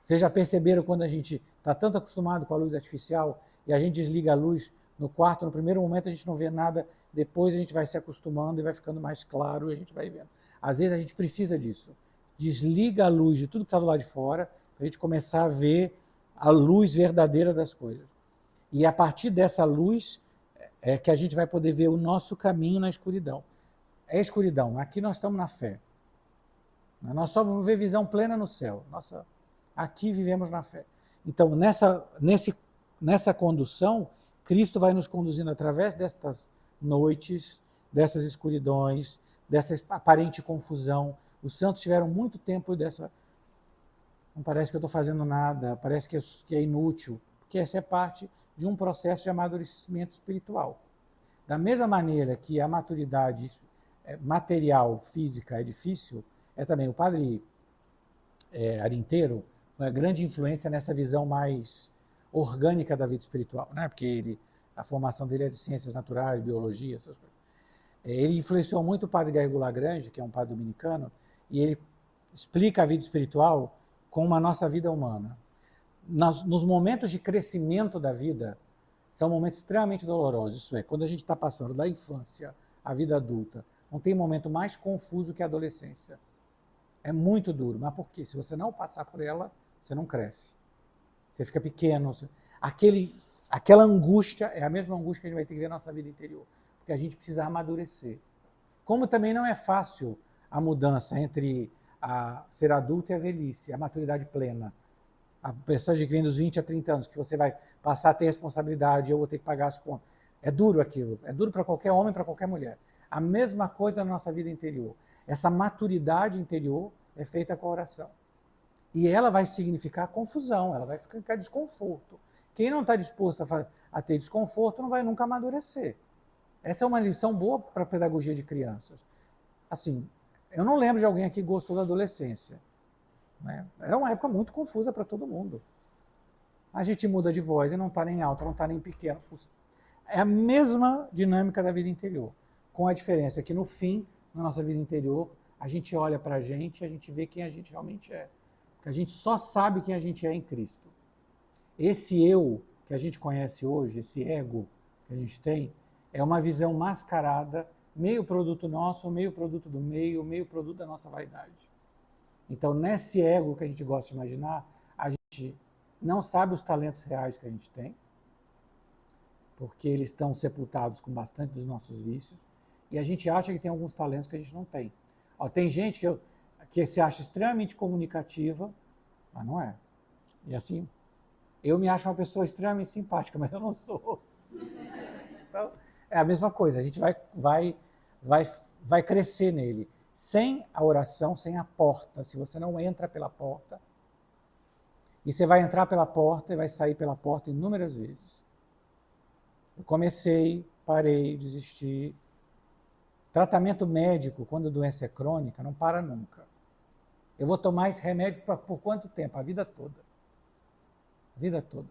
Vocês já perceberam quando a gente está tanto acostumado com a luz artificial e a gente desliga a luz no quarto, no primeiro momento a gente não vê nada, depois a gente vai se acostumando e vai ficando mais claro e a gente vai vendo. Às vezes a gente precisa disso. Desliga a luz de tudo que está do lado de fora para a gente começar a ver a luz verdadeira das coisas. E a partir dessa luz é que a gente vai poder ver o nosso caminho na escuridão. É escuridão, aqui nós estamos na fé. Nós só vamos ver visão plena no céu. Aqui vivemos na fé. Então, nessa condução, Cristo vai nos conduzindo através destas noites, dessas escuridões, dessa aparente confusão. Os santos tiveram muito tempo dessa... Não parece que eu estou fazendo nada, parece que é inútil, porque essa é parte de um processo de amadurecimento espiritual. Da mesma maneira que a maturidade material, física, é difícil, é também o padre Arinteiro, uma grande influência nessa visão mais orgânica da vida espiritual, né? Porque a formação dele é de ciências naturais, biologia, essas coisas. Ele influenciou muito o padre Garrigou Lagrange, que é um padre dominicano, e ele explica a vida espiritual como a nossa vida humana. Nos momentos de crescimento da vida, são momentos extremamente dolorosos. Isso é, quando a gente está passando da infância à vida adulta, não tem momento mais confuso que a adolescência. É muito duro, mas por quê? Se você não passar por ela, você não cresce. Você fica pequeno. Aquela angústia é a mesma angústia que a gente vai ter que ver na nossa vida interior, porque a gente precisa amadurecer. Como também não é fácil a mudança entre ser adulto e a velhice, a maturidade plena. A pessoa que vem dos 20 a 30 anos, que você vai passar a ter responsabilidade, eu vou ter que pagar as contas. É duro aquilo, é duro para qualquer homem, para qualquer mulher. A mesma coisa na nossa vida interior. Essa maturidade interior é feita com a oração. E ela vai significar confusão, ela vai ficar desconforto. Quem não está disposto a ter desconforto não vai nunca amadurecer. Essa é uma lição boa para a pedagogia de crianças. Assim, eu não lembro de alguém aqui que gostou da adolescência. Né? É uma época muito confusa para todo mundo. A gente muda de voz e não está nem alto, não está nem pequeno. É a mesma dinâmica da vida interior, com a diferença que no fim, na nossa vida interior, a gente olha para a gente vê quem a gente realmente é. Porque a gente só sabe quem a gente é em Cristo. Esse eu que a gente conhece hoje, esse ego que a gente tem, é uma visão mascarada, meio produto nosso, meio produto do meio, meio produto da nossa vaidade. Então, nesse ego que a gente gosta de imaginar, a gente não sabe os talentos reais que a gente tem, porque eles estão sepultados com bastante dos nossos vícios, e a gente acha que tem alguns talentos que a gente não tem. Ó, tem gente que se acha extremamente comunicativa, mas não é. E assim, eu me acho uma pessoa extremamente simpática, mas eu não sou. Então, é a mesma coisa, a gente vai crescer nele. Sem a oração, sem a porta, se você não entra pela porta, e você vai entrar pela porta e vai sair pela porta inúmeras vezes. Eu comecei, parei, desisti. Tratamento médico, quando a doença é crônica, não para nunca. Eu vou tomar esse remédio por quanto tempo? A vida toda. A vida toda.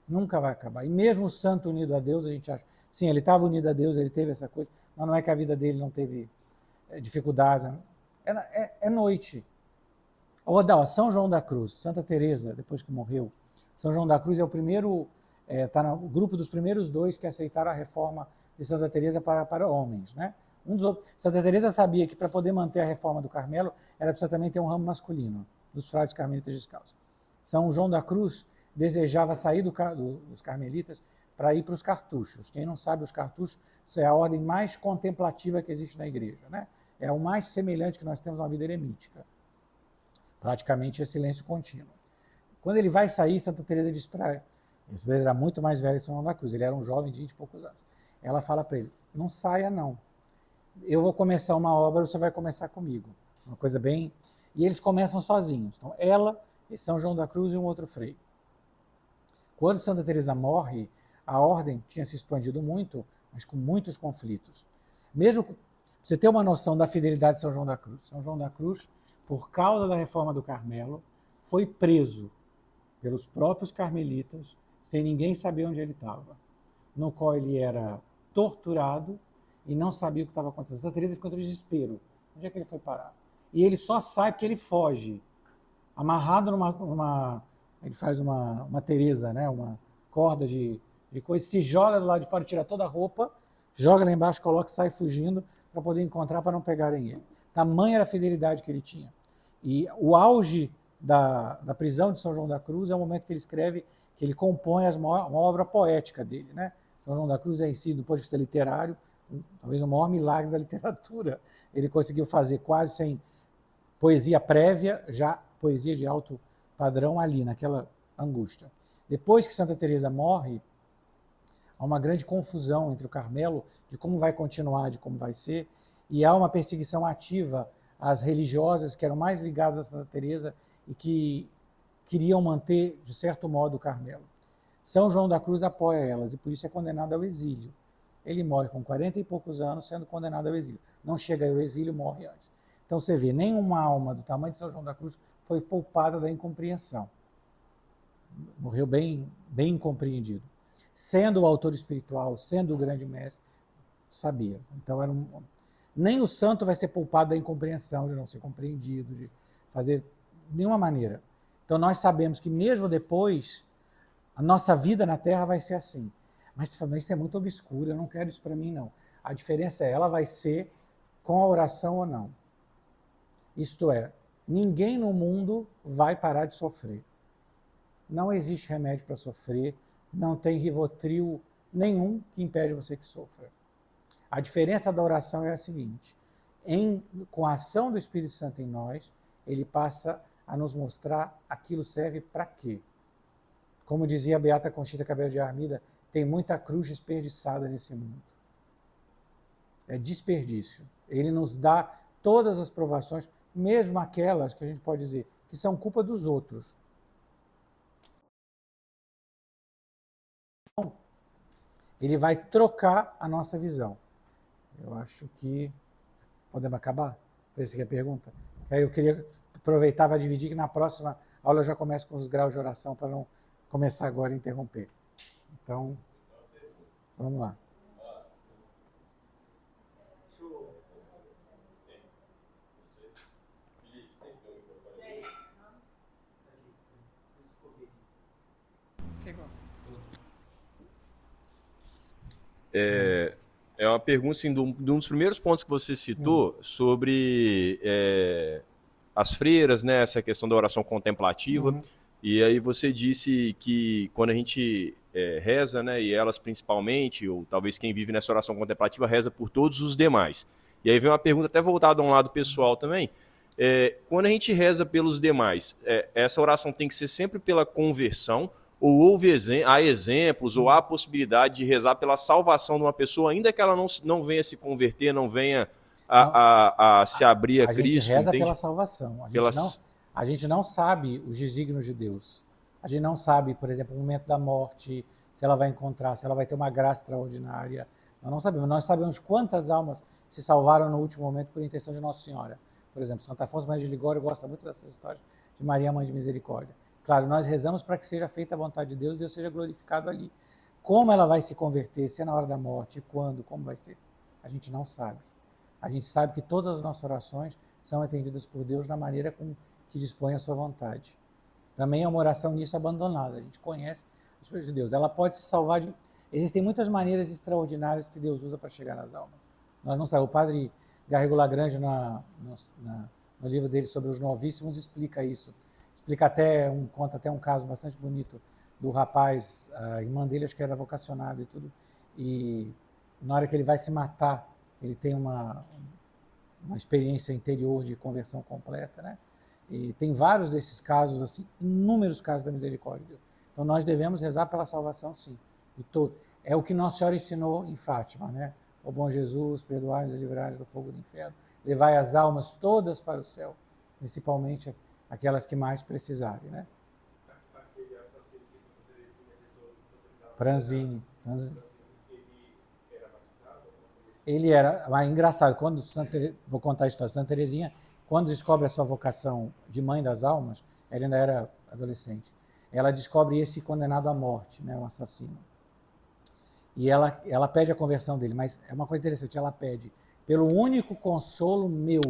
Nunca vai acabar. E mesmo o santo unido a Deus, a gente acha, sim, ele estava unido a Deus, ele teve essa coisa, mas não é que a vida dele não teve dificuldades. É noite. São João da Cruz, Santa Teresa, depois que morreu. São João da Cruz é o primeiro, está no grupo dos primeiros 2 que aceitaram a reforma de Santa Teresa para homens, né? Santa Teresa sabia que para poder manter a reforma do Carmelo era preciso também ter um ramo masculino, dos frades carmelitas descalços. São João da Cruz desejava sair dos carmelitas para ir para os cartuchos. Quem não sabe, os cartuchos é a ordem mais contemplativa que existe na igreja, né? É o mais semelhante que nós temos a uma vida eremítica. Praticamente é silêncio contínuo. Quando ele vai sair, Santa Teresa diz para ele, ele era muito mais velho que São João da Cruz, ele era um jovem de 20 e poucos anos. Ela fala para ele, não saia não. Eu vou começar uma obra, você vai começar comigo. Uma coisa bem... E eles começam sozinhos. Então, ela, São João da Cruz e um outro frei. Quando Santa Teresa morre, a ordem tinha se expandido muito, mas com muitos conflitos. Mesmo pra você ter uma noção da fidelidade de São João da Cruz. São João da Cruz, por causa da reforma do Carmelo, foi preso pelos próprios carmelitas, sem ninguém saber onde ele estava. No qual ele era torturado e não sabia o que estava acontecendo. Santa Teresa ficou em desespero. Onde é que ele foi parar? E ele só sai porque ele foge. Amarrado ele faz uma Teresa, né? Uma corda de coisa, se joga do lado de fora, tira toda a roupa, joga lá embaixo, coloca e sai fugindo para poder encontrar, para não pegarem ele. Tamanha era a fidelidade que ele tinha. E o auge da prisão de São João da Cruz é o momento que ele escreve, que ele compõe uma obra poética dele, né? São João da Cruz é em si, do ponto de vista literário, talvez o maior milagre da literatura. Ele conseguiu fazer quase sem poesia prévia, já poesia de alto padrão ali, naquela angústia. Depois que Santa Teresa morre, há uma grande confusão entre o Carmelo, de como vai continuar, de como vai ser, e há uma perseguição ativa às religiosas que eram mais ligadas a Santa Teresa e que queriam manter, de certo modo, o Carmelo. São João da Cruz apoia elas e por isso é condenado ao exílio. Ele morre com 40 e poucos anos sendo condenado ao exílio. Não chega ao exílio, morre antes. Então você vê, nenhuma alma do tamanho de São João da Cruz foi poupada da incompreensão. Morreu bem incompreendido. Sendo o autor espiritual, sendo o grande mestre, sabia. Então nem o santo vai ser poupado da incompreensão, de não ser compreendido, de fazer de nenhuma maneira. Então nós sabemos que mesmo depois, a nossa vida na Terra vai ser assim. Mas você fala, mas isso é muito obscuro, eu não quero isso para mim, não. A diferença é, ela vai ser com a oração ou não. Isto é, ninguém no mundo vai parar de sofrer. Não existe remédio para sofrer, não tem Rivotril nenhum que impede você que sofra. A diferença da oração é a seguinte, com a ação do Espírito Santo em nós, ele passa a nos mostrar aquilo serve para quê. Como dizia a Beata Conchita Cabello de Armida, tem muita cruz desperdiçada nesse mundo. É desperdício. Ele nos dá todas as provações, mesmo aquelas que a gente pode dizer que são culpa dos outros. Ele vai trocar a nossa visão. Eu acho que... Podemos acabar? Essa é a pergunta. Aí eu queria aproveitar para dividir, que na próxima aula eu já começo com os graus de oração, para não começar agora a interromper. Então, vamos lá. É uma pergunta assim, de um dos primeiros pontos que você citou sobre as freiras, né, essa questão da oração contemplativa. E aí você disse que quando a gente reza, né, e elas principalmente, ou talvez quem vive nessa oração contemplativa, reza por todos os demais. E aí vem uma pergunta até voltada a um lado pessoal também. Quando a gente reza pelos demais, essa oração tem que ser sempre pela conversão, ou há exemplos, ou há a possibilidade de rezar pela salvação de uma pessoa, ainda que ela não venha se converter, não venha a se abrir a Cristo? A gente reza entende? pela salvação. A gente não sabe os desígnios de Deus. A gente não sabe, por exemplo, o momento da morte, se ela vai encontrar, se ela vai ter uma graça extraordinária. Nós não sabemos. Nós sabemos quantas almas se salvaram no último momento por intenção de Nossa Senhora. Por exemplo, Santo Afonso Maria de Ligório gosta muito dessas histórias de Maria, Mãe de Misericórdia. Claro, nós rezamos para que seja feita a vontade de Deus, Deus seja glorificado ali. Como ela vai se converter, se é na hora da morte, quando, como vai ser, a gente não sabe. A gente sabe que todas as nossas orações são atendidas por Deus da maneira que dispõe a sua vontade. Também é uma oração nisso abandonada. A gente conhece as coisas de Deus. Ela pode se salvar de... Existem muitas maneiras extraordinárias que Deus usa para chegar nas almas. Nós não sabemos. O padre Garrigo Lagrange, no livro dele sobre os novíssimos, explica isso. Conta até um caso bastante bonito do rapaz, a irmã dele acho que era vocacionada e tudo, e na hora que ele vai se matar, ele tem uma experiência interior de conversão completa, né? E tem vários desses casos, assim, inúmeros casos da misericórdia. Então nós devemos rezar pela salvação, sim. É o que Nossa Senhora ensinou em Fátima, né? Ó bom Jesus, perdoai-nos e livrai-nos do fogo do inferno, levai as almas todas para o céu, principalmente aquelas que mais precisarem, né? Aquele assassino que Santa Teresinha rezou muito. Pranzini. Ele era batizado? Ele era, mas engraçado, vou contar a história, Santa Teresinha, quando descobre a sua vocação de mãe das almas, ela ainda era adolescente, ela descobre esse condenado à morte, né, um assassino. E ela pede a conversão dele, mas é uma coisa interessante, ela pede, pelo único consolo meu,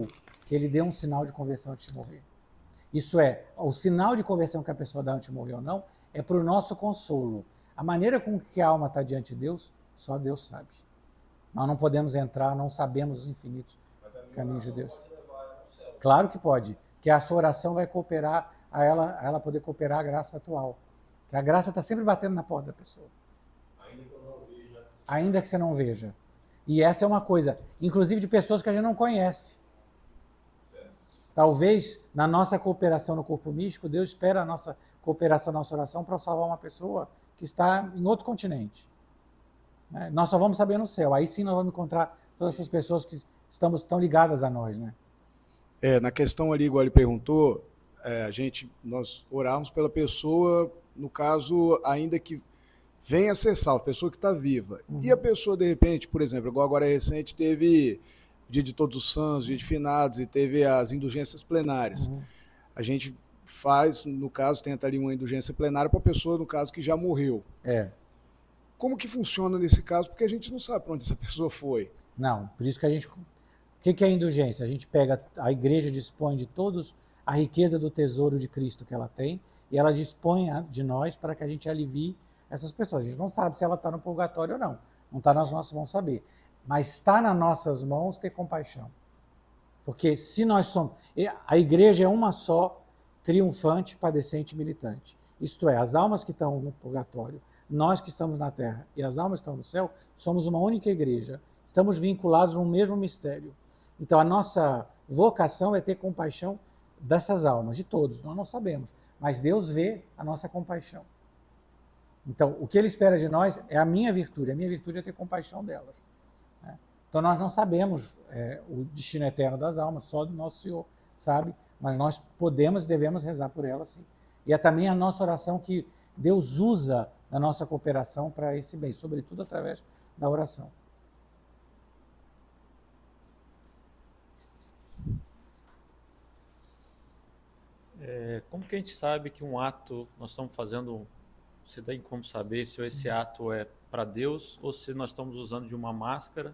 que ele dê um sinal de conversão antes de morrer. Isso é, o sinal de conversão que a pessoa dá antes de morrer ou não, é para o nosso consolo. A maneira com que a alma está diante de Deus, só Deus sabe. Nós não podemos entrar, não sabemos os infinitos caminhos de Deus. Claro que pode, que a sua oração vai cooperar a ela poder cooperar a graça atual. Que a graça está sempre batendo na porta da pessoa. Ainda que você não veja. E essa é uma coisa, inclusive de pessoas que a gente não conhece. Talvez, na nossa cooperação no corpo místico, Deus espera a nossa cooperação, a nossa oração para salvar uma pessoa que está em outro continente. Né? Nós só vamos saber no céu. Aí sim nós vamos encontrar todas essas pessoas que estão ligadas a nós. Né? Na questão ali, igual ele perguntou, nós orarmos pela pessoa, no caso, ainda que venha a ser salva, a pessoa que está viva. E a pessoa, de repente, por exemplo, igual agora recente, teve Dia de Todos os Santos, Dia de Finados, e teve as indulgências plenárias. A gente faz, no caso, tenta ali uma indulgência plenária para a pessoa, no caso, que já morreu. Como que funciona nesse caso? Porque a gente não sabe para onde essa pessoa foi. Não, por isso que a gente... O que é indulgência? A gente pega, a igreja dispõe de todos a riqueza do tesouro de Cristo que ela tem, e ela dispõe de nós para que a gente alivie essas pessoas. A gente não sabe se ela está no purgatório ou não. Não está nas nossas mãos saber. Mas está nas nossas mãos ter compaixão. Porque se nós somos... A igreja é uma só, triunfante, padecente e militante. Isto é, as almas que estão no purgatório, nós que estamos na terra e as almas que estão no céu, somos uma única igreja. Estamos vinculados no mesmo mistério. Então a nossa vocação é ter compaixão dessas almas, de todos. Nós não sabemos, mas Deus vê a nossa compaixão. Então o que Ele espera de nós é a minha virtude é ter compaixão delas. Né? Então nós não sabemos o destino eterno das almas, só do nosso Senhor sabe, mas nós podemos e devemos rezar por elas sim. E é também a nossa oração que Deus usa na nossa cooperação para esse bem, sobretudo através da oração. Como que a gente sabe que um ato nós estamos fazendo, você tem como saber se esse ato é para Deus ou se nós estamos usando de uma máscara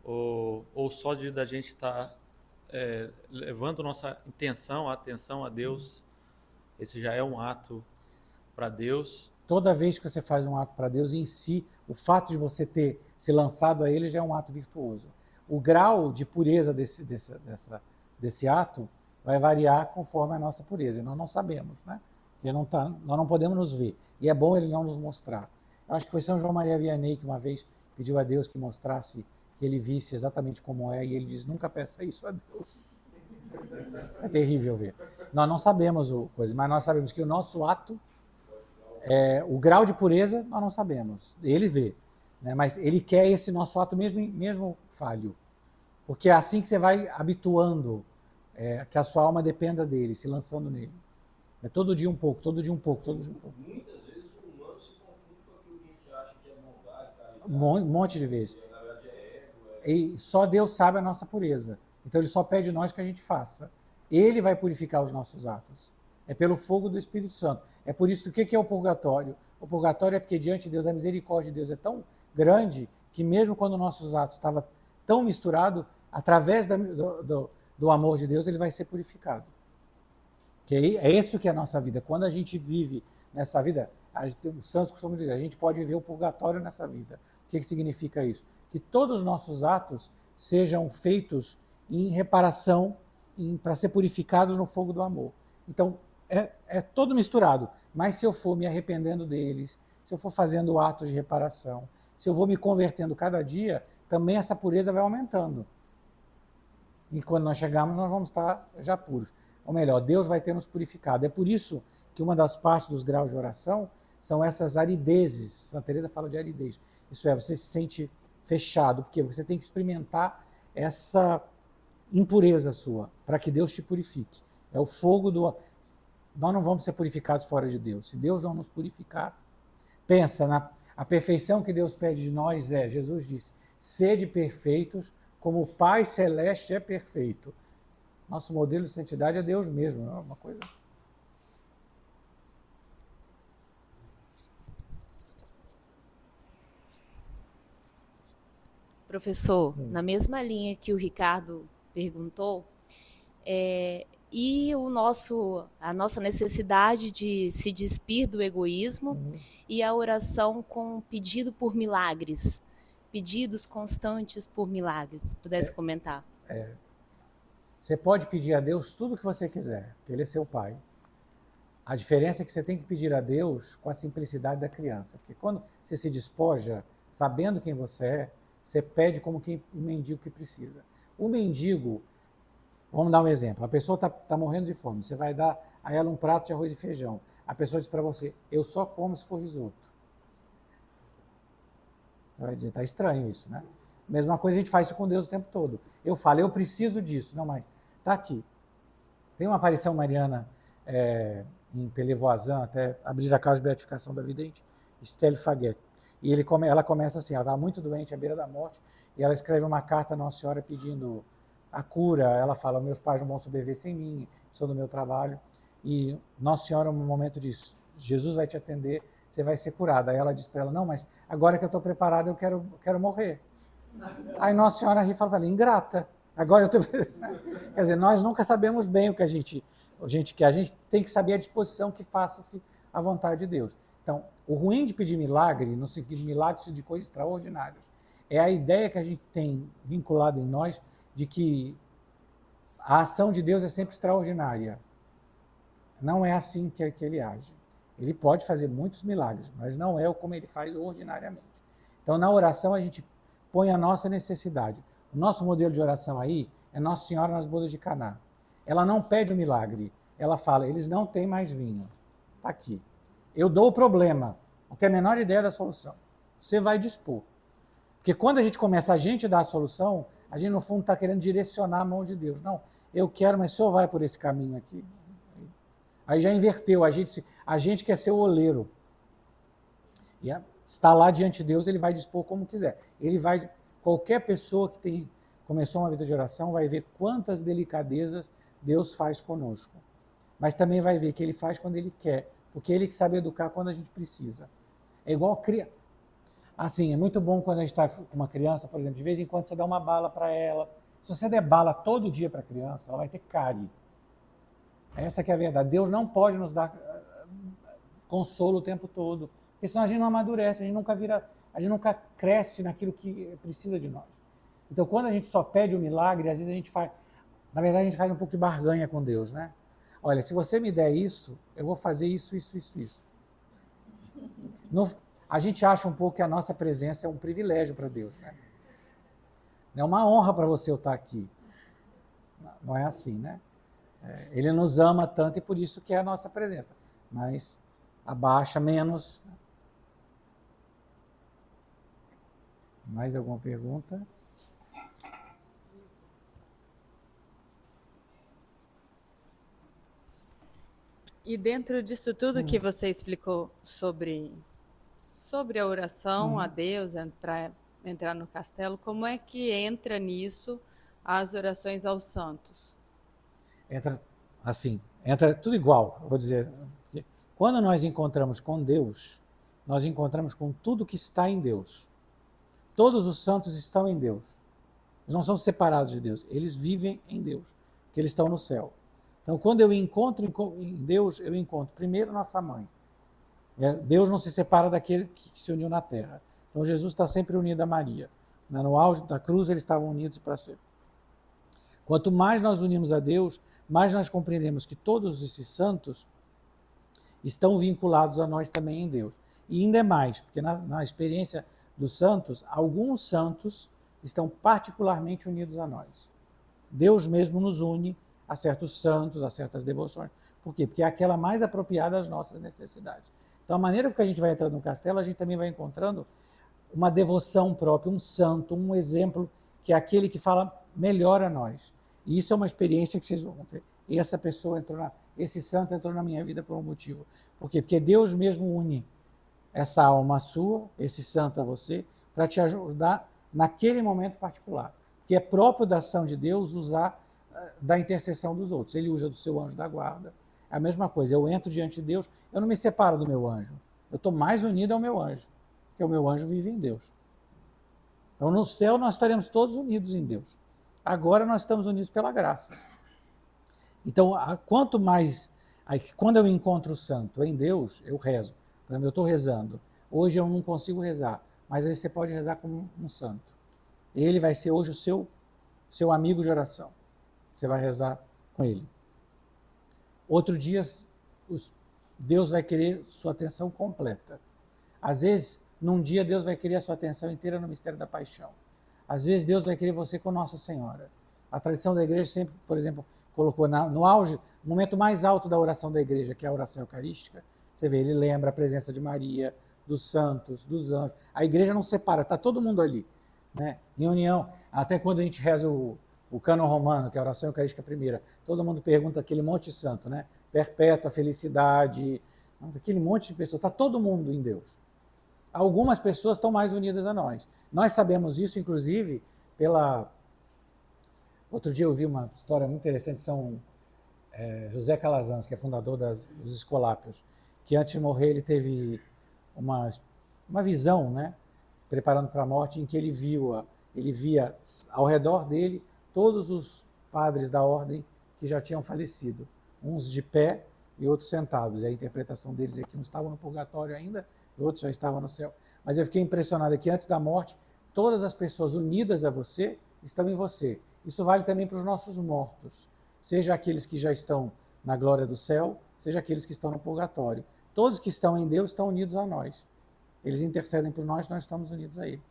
ou só da gente estar levando nossa intenção, a atenção a Deus, esse já é um ato para Deus? Toda vez que você faz um ato para Deus, em si, o fato de você ter se lançado a Ele já é um ato virtuoso. O grau de pureza desse ato vai variar conforme a nossa pureza. E nós não sabemos, né? Porque nós não podemos nos ver. E é bom Ele não nos mostrar. Eu acho que foi São João Maria Vianney que uma vez pediu a Deus que mostrasse, que ele visse exatamente como é, e ele diz, nunca peça isso a Deus. É terrível ver. Nós não sabemos mas nós sabemos que o nosso ato, o grau de pureza, nós não sabemos. Ele vê. Né? Mas Ele quer esse nosso ato mesmo falho. Porque é assim que você vai habituando que a sua alma dependa dele, se lançando nele. É todo dia um pouco, todo dia um pouco, todo dia um pouco. Muitas vezes o humano se confunde com aquilo que a gente acha que é bondade, caridade. Um monte de vezes. Na verdade E só Deus sabe a nossa pureza. Então Ele só pede de nós que a gente faça. Ele vai purificar os nossos atos. É pelo fogo do Espírito Santo. É por isso que o que é o purgatório? O purgatório é porque diante de Deus, a misericórdia de Deus é tão grande que mesmo quando nossos atos estavam tão misturados, através do amor de Deus, Ele vai ser purificado. Que é isso que é a nossa vida. Quando a gente vive nessa vida, os santos costumam dizer, a gente pode viver o purgatório nessa vida. O que significa isso? Que todos os nossos atos sejam feitos em reparação, para ser purificados no fogo do amor. Então, é todo misturado. Mas se eu for me arrependendo deles, se eu for fazendo atos de reparação, se eu vou me convertendo cada dia, também essa pureza vai aumentando. E quando nós chegarmos, nós vamos estar já puros. Ou melhor, Deus vai ter nos purificado. É por isso que uma das partes dos graus de oração são essas aridezes. Santa Teresa fala de aridez. Isso é, você se sente fechado, porque você tem que experimentar essa impureza sua, para que Deus te purifique. É o fogo do... Nós não vamos ser purificados fora de Deus. Se Deus não nos purificar, pensa, a perfeição que Deus pede de nós Jesus disse, sede perfeitos como o Pai Celeste é perfeito. Nosso modelo de santidade é Deus mesmo, não é uma coisa... Professor, na mesma linha que o Ricardo perguntou, e a nossa necessidade de se despir do egoísmo e a oração com pedido por milagres, pedidos constantes por milagres. Pudesse comentar? Você pode pedir a Deus tudo o que você quiser, porque Ele é seu Pai. A diferença é que você tem que pedir a Deus com a simplicidade da criança, porque quando você se despoja, sabendo quem você é, você pede como um mendigo que precisa. O mendigo, vamos dar um exemplo, a pessoa está morrendo de fome, você vai dar a ela um prato de arroz e feijão. A pessoa diz para você, eu só como se for risoto. Você vai dizer, está estranho isso, né? Mesma coisa a gente faz isso com Deus o tempo todo. Eu falo, eu preciso disso. Não, mas está aqui. Tem uma aparição mariana em Pelevoisin, até abrir a casa de beatificação da vidente, Estelle Faguet. E ela começa assim, ela está muito doente, à beira da morte, e ela escreve uma carta a Nossa Senhora pedindo a cura. Ela fala, meus pais não vão sobreviver sem mim, precisam do meu trabalho. E Nossa Senhora, no momento disso, Jesus vai te atender, você vai ser curada. Aí ela diz para ela, não, mas agora que eu estou preparada, eu quero morrer. Aí Nossa Senhora ri e fala para ela, ingrata, agora eu estou... Quer dizer, nós nunca sabemos bem o que a gente quer, a gente tem que saber a disposição que faça-se à vontade de Deus. Então, o ruim de pedir milagre, no sentido de milagres de coisas extraordinárias, é a ideia que a gente tem vinculada em nós de que a ação de Deus é sempre extraordinária. Não é assim que Ele age. Ele pode fazer muitos milagres, mas não é como Ele faz ordinariamente. Então, na oração, a gente põe a nossa necessidade. O nosso modelo de oração aí é Nossa Senhora nas bodas de Caná. Ela não pede o milagre, ela fala, eles não têm mais vinho. Está aqui. Eu dou o problema, não tem a menor ideia da solução. Você vai dispor. Porque quando a gente começa a gente dar a solução, a gente no fundo está querendo direcionar a mão de Deus. Não, eu quero, mas o senhor vai por esse caminho aqui. Aí já inverteu, a gente quer ser o oleiro. E está lá diante de Deus, ele vai dispor como quiser. Qualquer pessoa que começou uma vida de oração vai ver quantas delicadezas Deus faz conosco. Mas também vai ver que ele faz quando ele quer, porque ele que sabe educar quando a gente precisa. É igual criança. Assim, é muito bom quando a gente está com uma criança, por exemplo, de vez em quando você dá uma bala para ela. Se você der bala todo dia para a criança, ela vai ter cárie. Essa que é a verdade. Deus não pode nos dar consolo o tempo todo, porque senão a gente não amadurece, a gente nunca cresce naquilo que precisa de nós. Então, quando a gente só pede o milagre, às vezes a gente faz, na verdade, a gente faz um pouco de barganha com Deus, né? Olha, se você me der isso, eu vou fazer isso. A gente acha um pouco que a nossa presença é um privilégio para Deus, né? É uma honra para você eu estar aqui. Não é assim, né? Ele nos ama tanto e por isso que é a nossa presença. Mas abaixa menos. Mais alguma pergunta? E dentro disso tudo que você explicou sobre a oração a Deus, entrar no castelo, como é que entra nisso as orações aos santos? Entra tudo igual, vou dizer. Quando nós encontramos com Deus, nós encontramos com tudo que está em Deus. Todos os santos estão em Deus. Eles não são separados de Deus, eles vivem em Deus, porque eles estão no céu. Então, quando eu encontro em Deus, eu encontro primeiro nossa mãe. Deus não se separa daquele que se uniu na terra. Então, Jesus está sempre unido a Maria. No auge da cruz, eles estavam unidos para sempre. Quanto mais nós unimos a Deus, mais nós compreendemos que todos esses santos estão vinculados a nós também em Deus. E ainda é mais, porque na experiência dos santos, alguns santos estão particularmente unidos a nós. Deus mesmo nos une a certos santos, a certas devoções. Por quê? Porque é aquela mais apropriada às nossas necessidades. Então, a maneira que a gente vai entrando no castelo, a gente também vai encontrando uma devoção própria, um santo, um exemplo, que é aquele que fala melhor a nós. E isso é uma experiência que vocês vão ter. Esse santo entrou na minha vida por um motivo. Por quê? Porque Deus mesmo une essa alma sua, esse santo a você, para te ajudar naquele momento particular. Que é próprio da ação de Deus usar da intercessão dos outros. Ele usa do seu anjo da guarda. É a mesma coisa, eu entro diante de Deus, eu não me separo do meu anjo. Eu estou mais unido ao meu anjo, porque o meu anjo vive em Deus. Então no céu nós estaremos todos unidos em Deus. Agora nós estamos unidos pela graça. Então, quanto mais... Quando eu encontro o santo em Deus, eu rezo. Por exemplo, eu estou rezando. Hoje eu não consigo rezar, mas aí você pode rezar como um santo. Ele vai ser hoje o seu amigo de oração. Você vai rezar com ele. Outro dia, Deus vai querer sua atenção completa. Às vezes, num dia, Deus vai querer a sua atenção inteira no mistério da paixão. Às vezes, Deus vai querer você com Nossa Senhora. A tradição da igreja sempre, por exemplo, colocou no auge, no momento mais alto da oração da igreja, que é a oração eucarística, você vê, ele lembra a presença de Maria, dos santos, dos anjos. A igreja não separa, está todo mundo ali, né? Em união. Até quando a gente reza o cânon romano, que é a oração eucarística primeira, todo mundo pergunta aquele monte de santo, né? Perpétua, felicidade, aquele monte de pessoas, está todo mundo em Deus. Algumas pessoas estão mais unidas a nós. Nós sabemos isso, inclusive, Outro dia eu vi uma história muito interessante, São José Calazans, que é fundador dos Escolápios, que antes de morrer ele teve uma visão, né? Preparando para a morte, em que ele via ao redor dele todos os padres da ordem que já tinham falecido, uns de pé e outros sentados. E a interpretação deles é que uns estavam no purgatório ainda, e outros já estavam no céu. Mas eu fiquei impressionado que antes da morte, todas as pessoas unidas a você estão em você. Isso vale também para os nossos mortos, seja aqueles que já estão na glória do céu, seja aqueles que estão no purgatório. Todos que estão em Deus estão unidos a nós. Eles intercedem por nós, nós estamos unidos a Ele.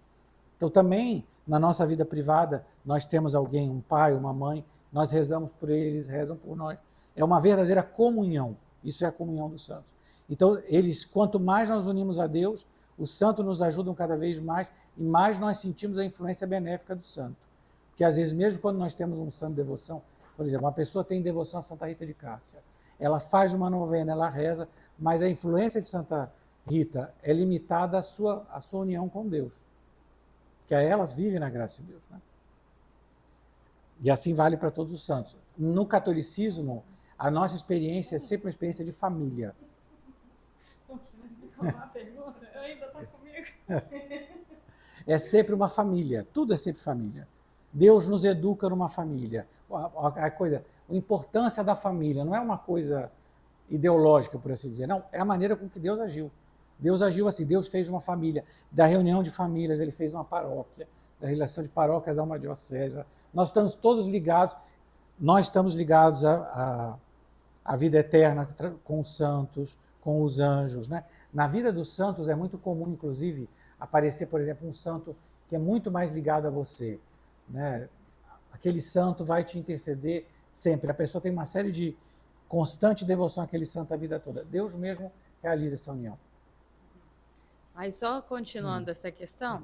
Então também, na nossa vida privada, nós temos alguém, um pai, uma mãe, nós rezamos por eles rezam por nós. É uma verdadeira comunhão. Isso é a comunhão dos santos. Então, quanto mais nós unimos a Deus, os santos nos ajudam cada vez mais e mais nós sentimos a influência benéfica do santo. Porque às vezes, mesmo quando nós temos um santo de devoção, por exemplo, uma pessoa tem devoção a Santa Rita de Cássia, ela faz uma novena, ela reza, mas a influência de Santa Rita é limitada à sua união com Deus. Porque ela vive na graça de Deus. Né? E assim vale para todos os santos. No catolicismo, a nossa experiência é sempre uma experiência de família. Uma pergunta, ainda está comigo. É sempre uma família, tudo é sempre família. Deus nos educa numa família. A importância da família não é uma coisa ideológica, por assim dizer, não, é a maneira com que Deus agiu. Deus agiu assim, Deus fez uma família, da reunião de famílias ele fez uma paróquia, da relação de paróquias a uma diocese. Nós estamos todos ligados, à vida eterna com os santos, com os anjos. Né? Na vida dos santos é muito comum, inclusive, aparecer, por exemplo, um santo que é muito mais ligado a você. Né? Aquele santo vai te interceder sempre. A pessoa tem uma série de constante devoção àquele santo a vida toda. Deus mesmo realiza essa união. Aí só continuando essa questão,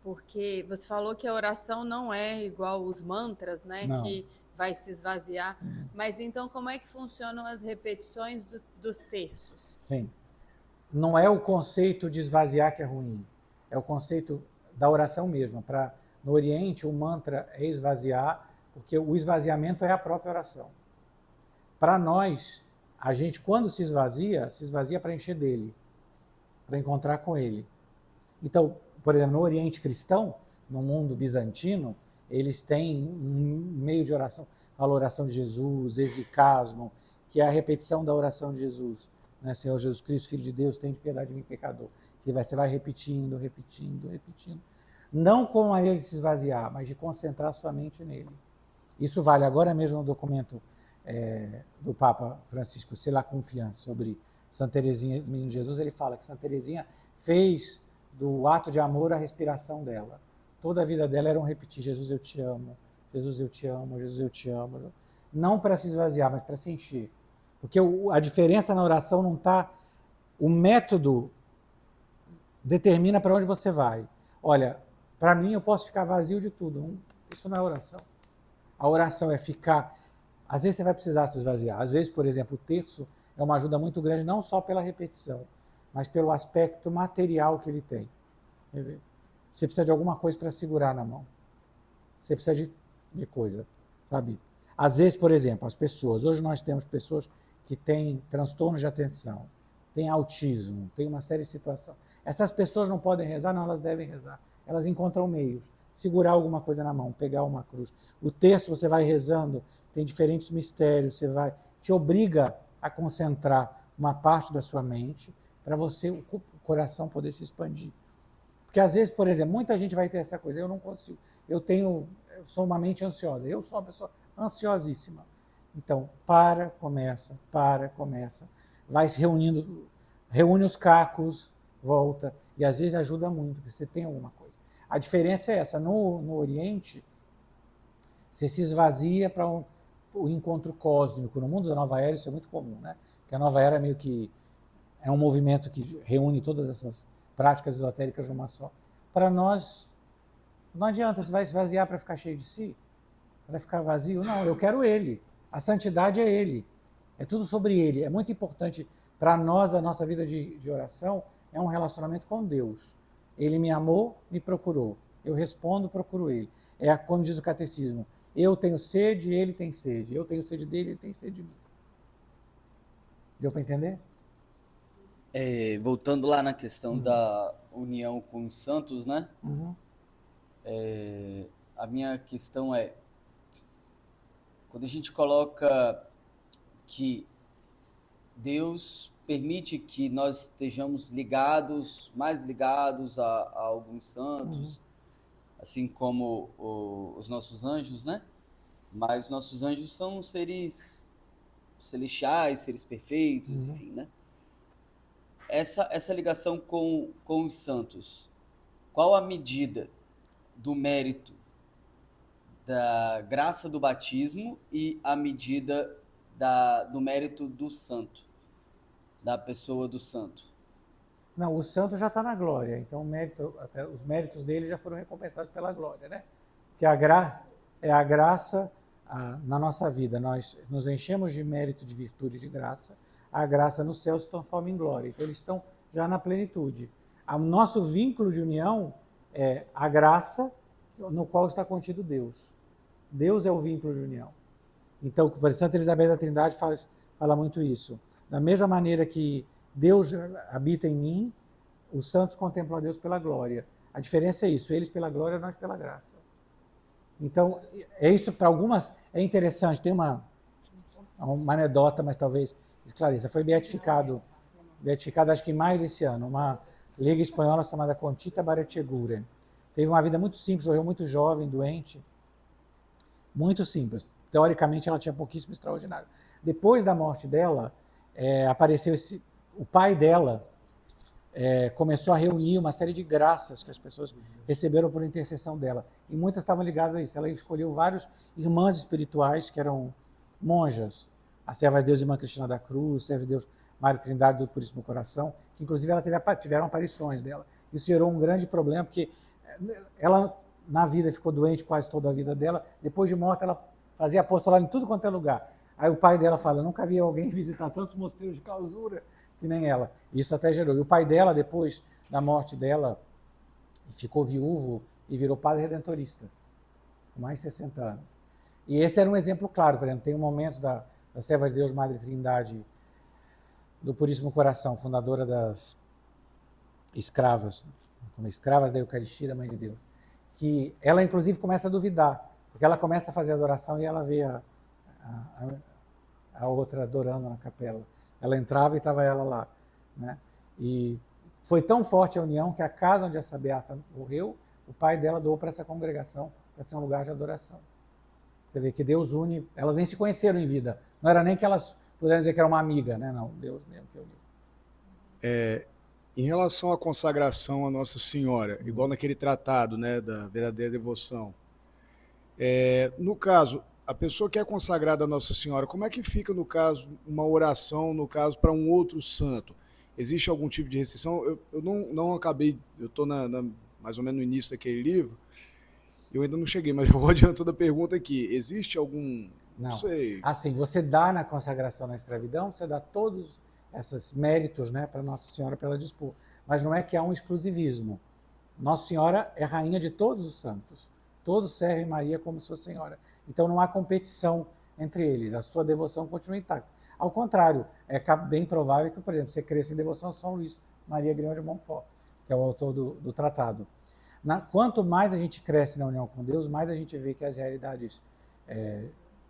porque você falou que a oração não é igual os mantras, né? Não. Que vai se esvaziar. Mas então como é que funcionam as repetições dos terços? Sim. Não é o conceito de esvaziar que é ruim, é o conceito da oração mesmo. No Oriente, o mantra é esvaziar, porque o esvaziamento é a própria oração. Para nós, a gente, quando se esvazia para encher dele, para encontrar com ele. Então, por exemplo, no Oriente cristão, no mundo bizantino, eles têm um meio de oração, a oração de Jesus, exicasmo, que é a repetição da oração de Jesus. Né? Senhor Jesus Cristo, Filho de Deus, tem piedade de mim, pecador. Que você vai repetindo, repetindo, repetindo. Não com a maneira de se esvaziar, mas de concentrar sua mente nele. Isso vale agora mesmo no documento do Papa Francisco, C'est la Confiance, sobre Santa Teresinha, Menino Jesus. Ele fala que Santa Teresinha fez do ato de amor a respiração dela. Toda a vida dela era um repetir: Jesus, eu te amo, Jesus, eu te amo, Jesus, eu te amo. Não para se esvaziar, mas para se encher. Porque a diferença na oração não está... O método determina para onde você vai. Olha, para mim eu posso ficar vazio de tudo. Isso não é oração. A oração é ficar... Às vezes você vai precisar se esvaziar. Às vezes, por exemplo, o terço é uma ajuda muito grande, não só pela repetição, mas pelo aspecto material que ele tem. Você precisa de alguma coisa para segurar na mão. Você precisa de coisa, sabe? Às vezes, por exemplo, as pessoas... Hoje nós temos pessoas que têm transtornos de atenção, têm autismo, têm uma série de situações. Essas pessoas não podem rezar? Não, elas devem rezar. Elas encontram meios. Segurar alguma coisa na mão, pegar uma cruz. O terço você vai rezando, tem diferentes mistérios, te obriga a concentrar uma parte da sua mente para você, o coração poder se expandir. Porque às vezes, por exemplo, muita gente vai ter essa coisa: eu não consigo, eu sou uma mente ansiosa, eu sou uma pessoa ansiosíssima. Então, começa, vai se reunindo, reúne os cacos, volta, e às vezes ajuda muito, porque você tem alguma coisa. A diferença é essa: no Oriente, você se esvazia para o encontro cósmico. No mundo da Nova Era isso é muito comum, né? Porque a Nova Era meio que é um movimento que reúne todas essas práticas esotéricas numa só. Para nós, não adianta, você vai esvaziar para ficar cheio de si, para ficar vazio. Não, eu quero ele. A santidade é ele. É tudo sobre ele. É muito importante para nós, a nossa vida de oração é um relacionamento com Deus. Ele me amou, me procurou. Eu respondo, procuro ele. É como diz o catecismo: eu tenho sede, ele tem sede. Eu tenho sede dele, ele tem sede de mim. Deu para entender? Voltando lá na questão da união com os santos, né? A minha questão é: quando a gente coloca que Deus permite que nós estejamos mais ligados a alguns santos, assim como os nossos anjos, né? Mas nossos anjos são seres celestiais, seres perfeitos, enfim, né? Essa ligação com os santos, qual a medida do mérito da graça do batismo e a medida do mérito do santo, da pessoa do santo? Não, o santo já está na glória, então os méritos dele já foram recompensados pela glória, né? Que é a graça na nossa vida. Nós nos enchemos de mérito, de virtude, de graça. A graça no céu se transforma em glória. Então eles estão já na plenitude. O nosso vínculo de união é a graça no qual está contido Deus. Deus é o vínculo de união. Então, por Santa Elizabeth da Trindade fala muito isso. Da mesma maneira que Deus habita em mim, os santos contemplam a Deus pela glória. A diferença é isso, eles pela glória, nós pela graça. Então, é isso para algumas, é interessante, tem uma anedota, mas talvez esclareça. Foi beatificado acho que em maio desse ano, uma leiga espanhola chamada Conchita Barrecheguren. Teve uma vida muito simples, morreu muito jovem, doente, muito simples. Teoricamente, ela tinha pouquíssimo extraordinário. Depois da morte dela, apareceu o pai dela, começou a reunir uma série de graças que as pessoas receberam por intercessão dela. E muitas estavam ligadas a isso. Ela escolheu vários irmãs espirituais que eram monjas. A Serva de Deus, Irmã Cristina da Cruz, a Serva de Deus, Maria Trindade do Puríssimo Coração, que inclusive tiveram aparições dela. Isso gerou um grande problema, porque ela, na vida, ficou doente quase toda a vida dela. Depois de morta, ela fazia apostolado em tudo quanto é lugar. Aí o pai dela fala, nunca vi alguém visitar tantos mosteiros de clausura que nem ela. Isso até gerou. E o pai dela, depois da morte dela, ficou viúvo e virou padre redentorista, com mais de 60 anos. E esse era um exemplo claro, por exemplo, tem um momento da Serva de Deus, Madre Trindade, do Puríssimo Coração, fundadora das escravas, como escravas da Eucaristia da Mãe de Deus, que ela, inclusive, começa a duvidar, porque ela começa a fazer adoração e ela vê a outra adorando na capela. Ela entrava e estava ela lá, né? E foi tão forte a união que a casa onde essa beata morreu, o pai dela doou para essa congregação, para ser um lugar de adoração. Você vê que Deus une, elas nem se conheceram em vida. Não era nem que elas pudessem dizer que era uma amiga, né? Não, Deus mesmo que uniu. Em relação à consagração à Nossa Senhora, igual naquele tratado, né, da verdadeira devoção, no caso, a pessoa que é consagrada a Nossa Senhora, como é que fica, no caso, uma oração, no caso, para um outro santo? Existe algum tipo de restrição? Eu não acabei, eu estou mais ou menos no início daquele livro, eu ainda não cheguei, mas eu vou adiantando a pergunta aqui. Existe algum... Não sei. Assim, você dá na consagração na escravidão, você dá todos esses méritos, né, para Nossa Senhora, para ela dispor. Mas não é que há um exclusivismo. Nossa Senhora é rainha de todos os santos. Todos servem Maria como sua Senhora. Então não há competição entre eles. A sua devoção continua intacta. Ao contrário, é bem provável que, por exemplo, você cresça em devoção a São Luís Maria Grião de Montfort, que é o autor do tratado. Quanto mais a gente cresce na união com Deus, mais a gente vê que as realidades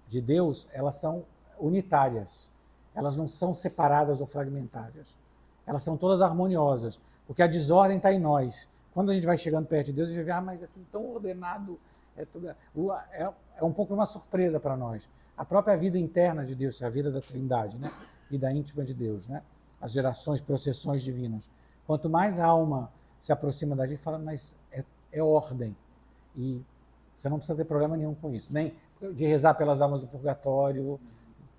de Deus, elas são unitárias. Elas não são separadas ou fragmentárias. Elas são todas harmoniosas, porque a desordem está em nós. Quando a gente vai chegando perto de Deus, a gente vai ver, mas é tudo tão ordenado, é um pouco uma surpresa para nós. A própria vida interna de Deus, a vida da Trindade, né? Vida íntima de Deus, né? As gerações, processões divinas. Quanto mais a alma se aproxima da gente, fala, mas é ordem. E você não precisa ter problema nenhum com isso, nem de rezar pelas almas do purgatório.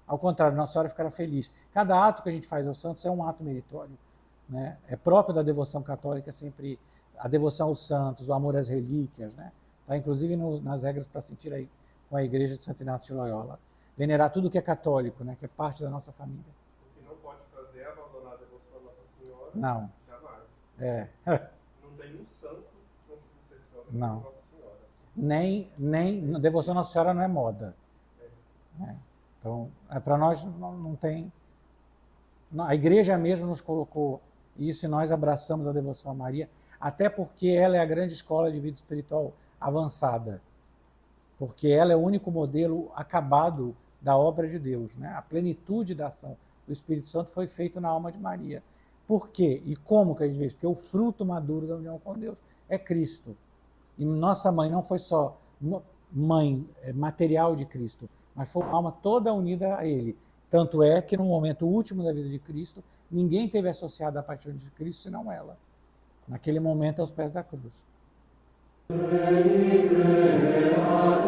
Ao contrário, Nossa Senhora ficará feliz. Cada ato que a gente faz aos santos é um ato meritório, né? É próprio da devoção católica sempre a devoção aos santos, o amor às relíquias, né? Tá, inclusive nas regras para sentir aí com a Igreja de Santo Inácio de Loyola. Venerar tudo que é católico, né? Que é parte da nossa família. O que não pode fazer é abandonar a devoção a Nossa Senhora. Não. Jamais. Não tem um santo com sucessão de Não. Nossa Senhora. Nem devoção a Nossa Senhora não é moda. Então, para nós não tem... A Igreja mesmo nos colocou isso e nós abraçamos a devoção a Maria, até porque ela é a grande escola de vida espiritual avançada. Porque ela é o único modelo acabado da obra de Deus, né? A plenitude da ação do Espírito Santo foi feita na alma de Maria. Por quê? E como que a gente vê isso? Porque o fruto maduro da união com Deus é Cristo. E nossa mãe não foi só mãe material de Cristo, mas foi uma alma toda unida a Ele. Tanto é que no momento último da vida de Cristo, ninguém teve associado à paixão de Cristo senão ela. Naquele momento, aos pés da cruz. Veni, creator.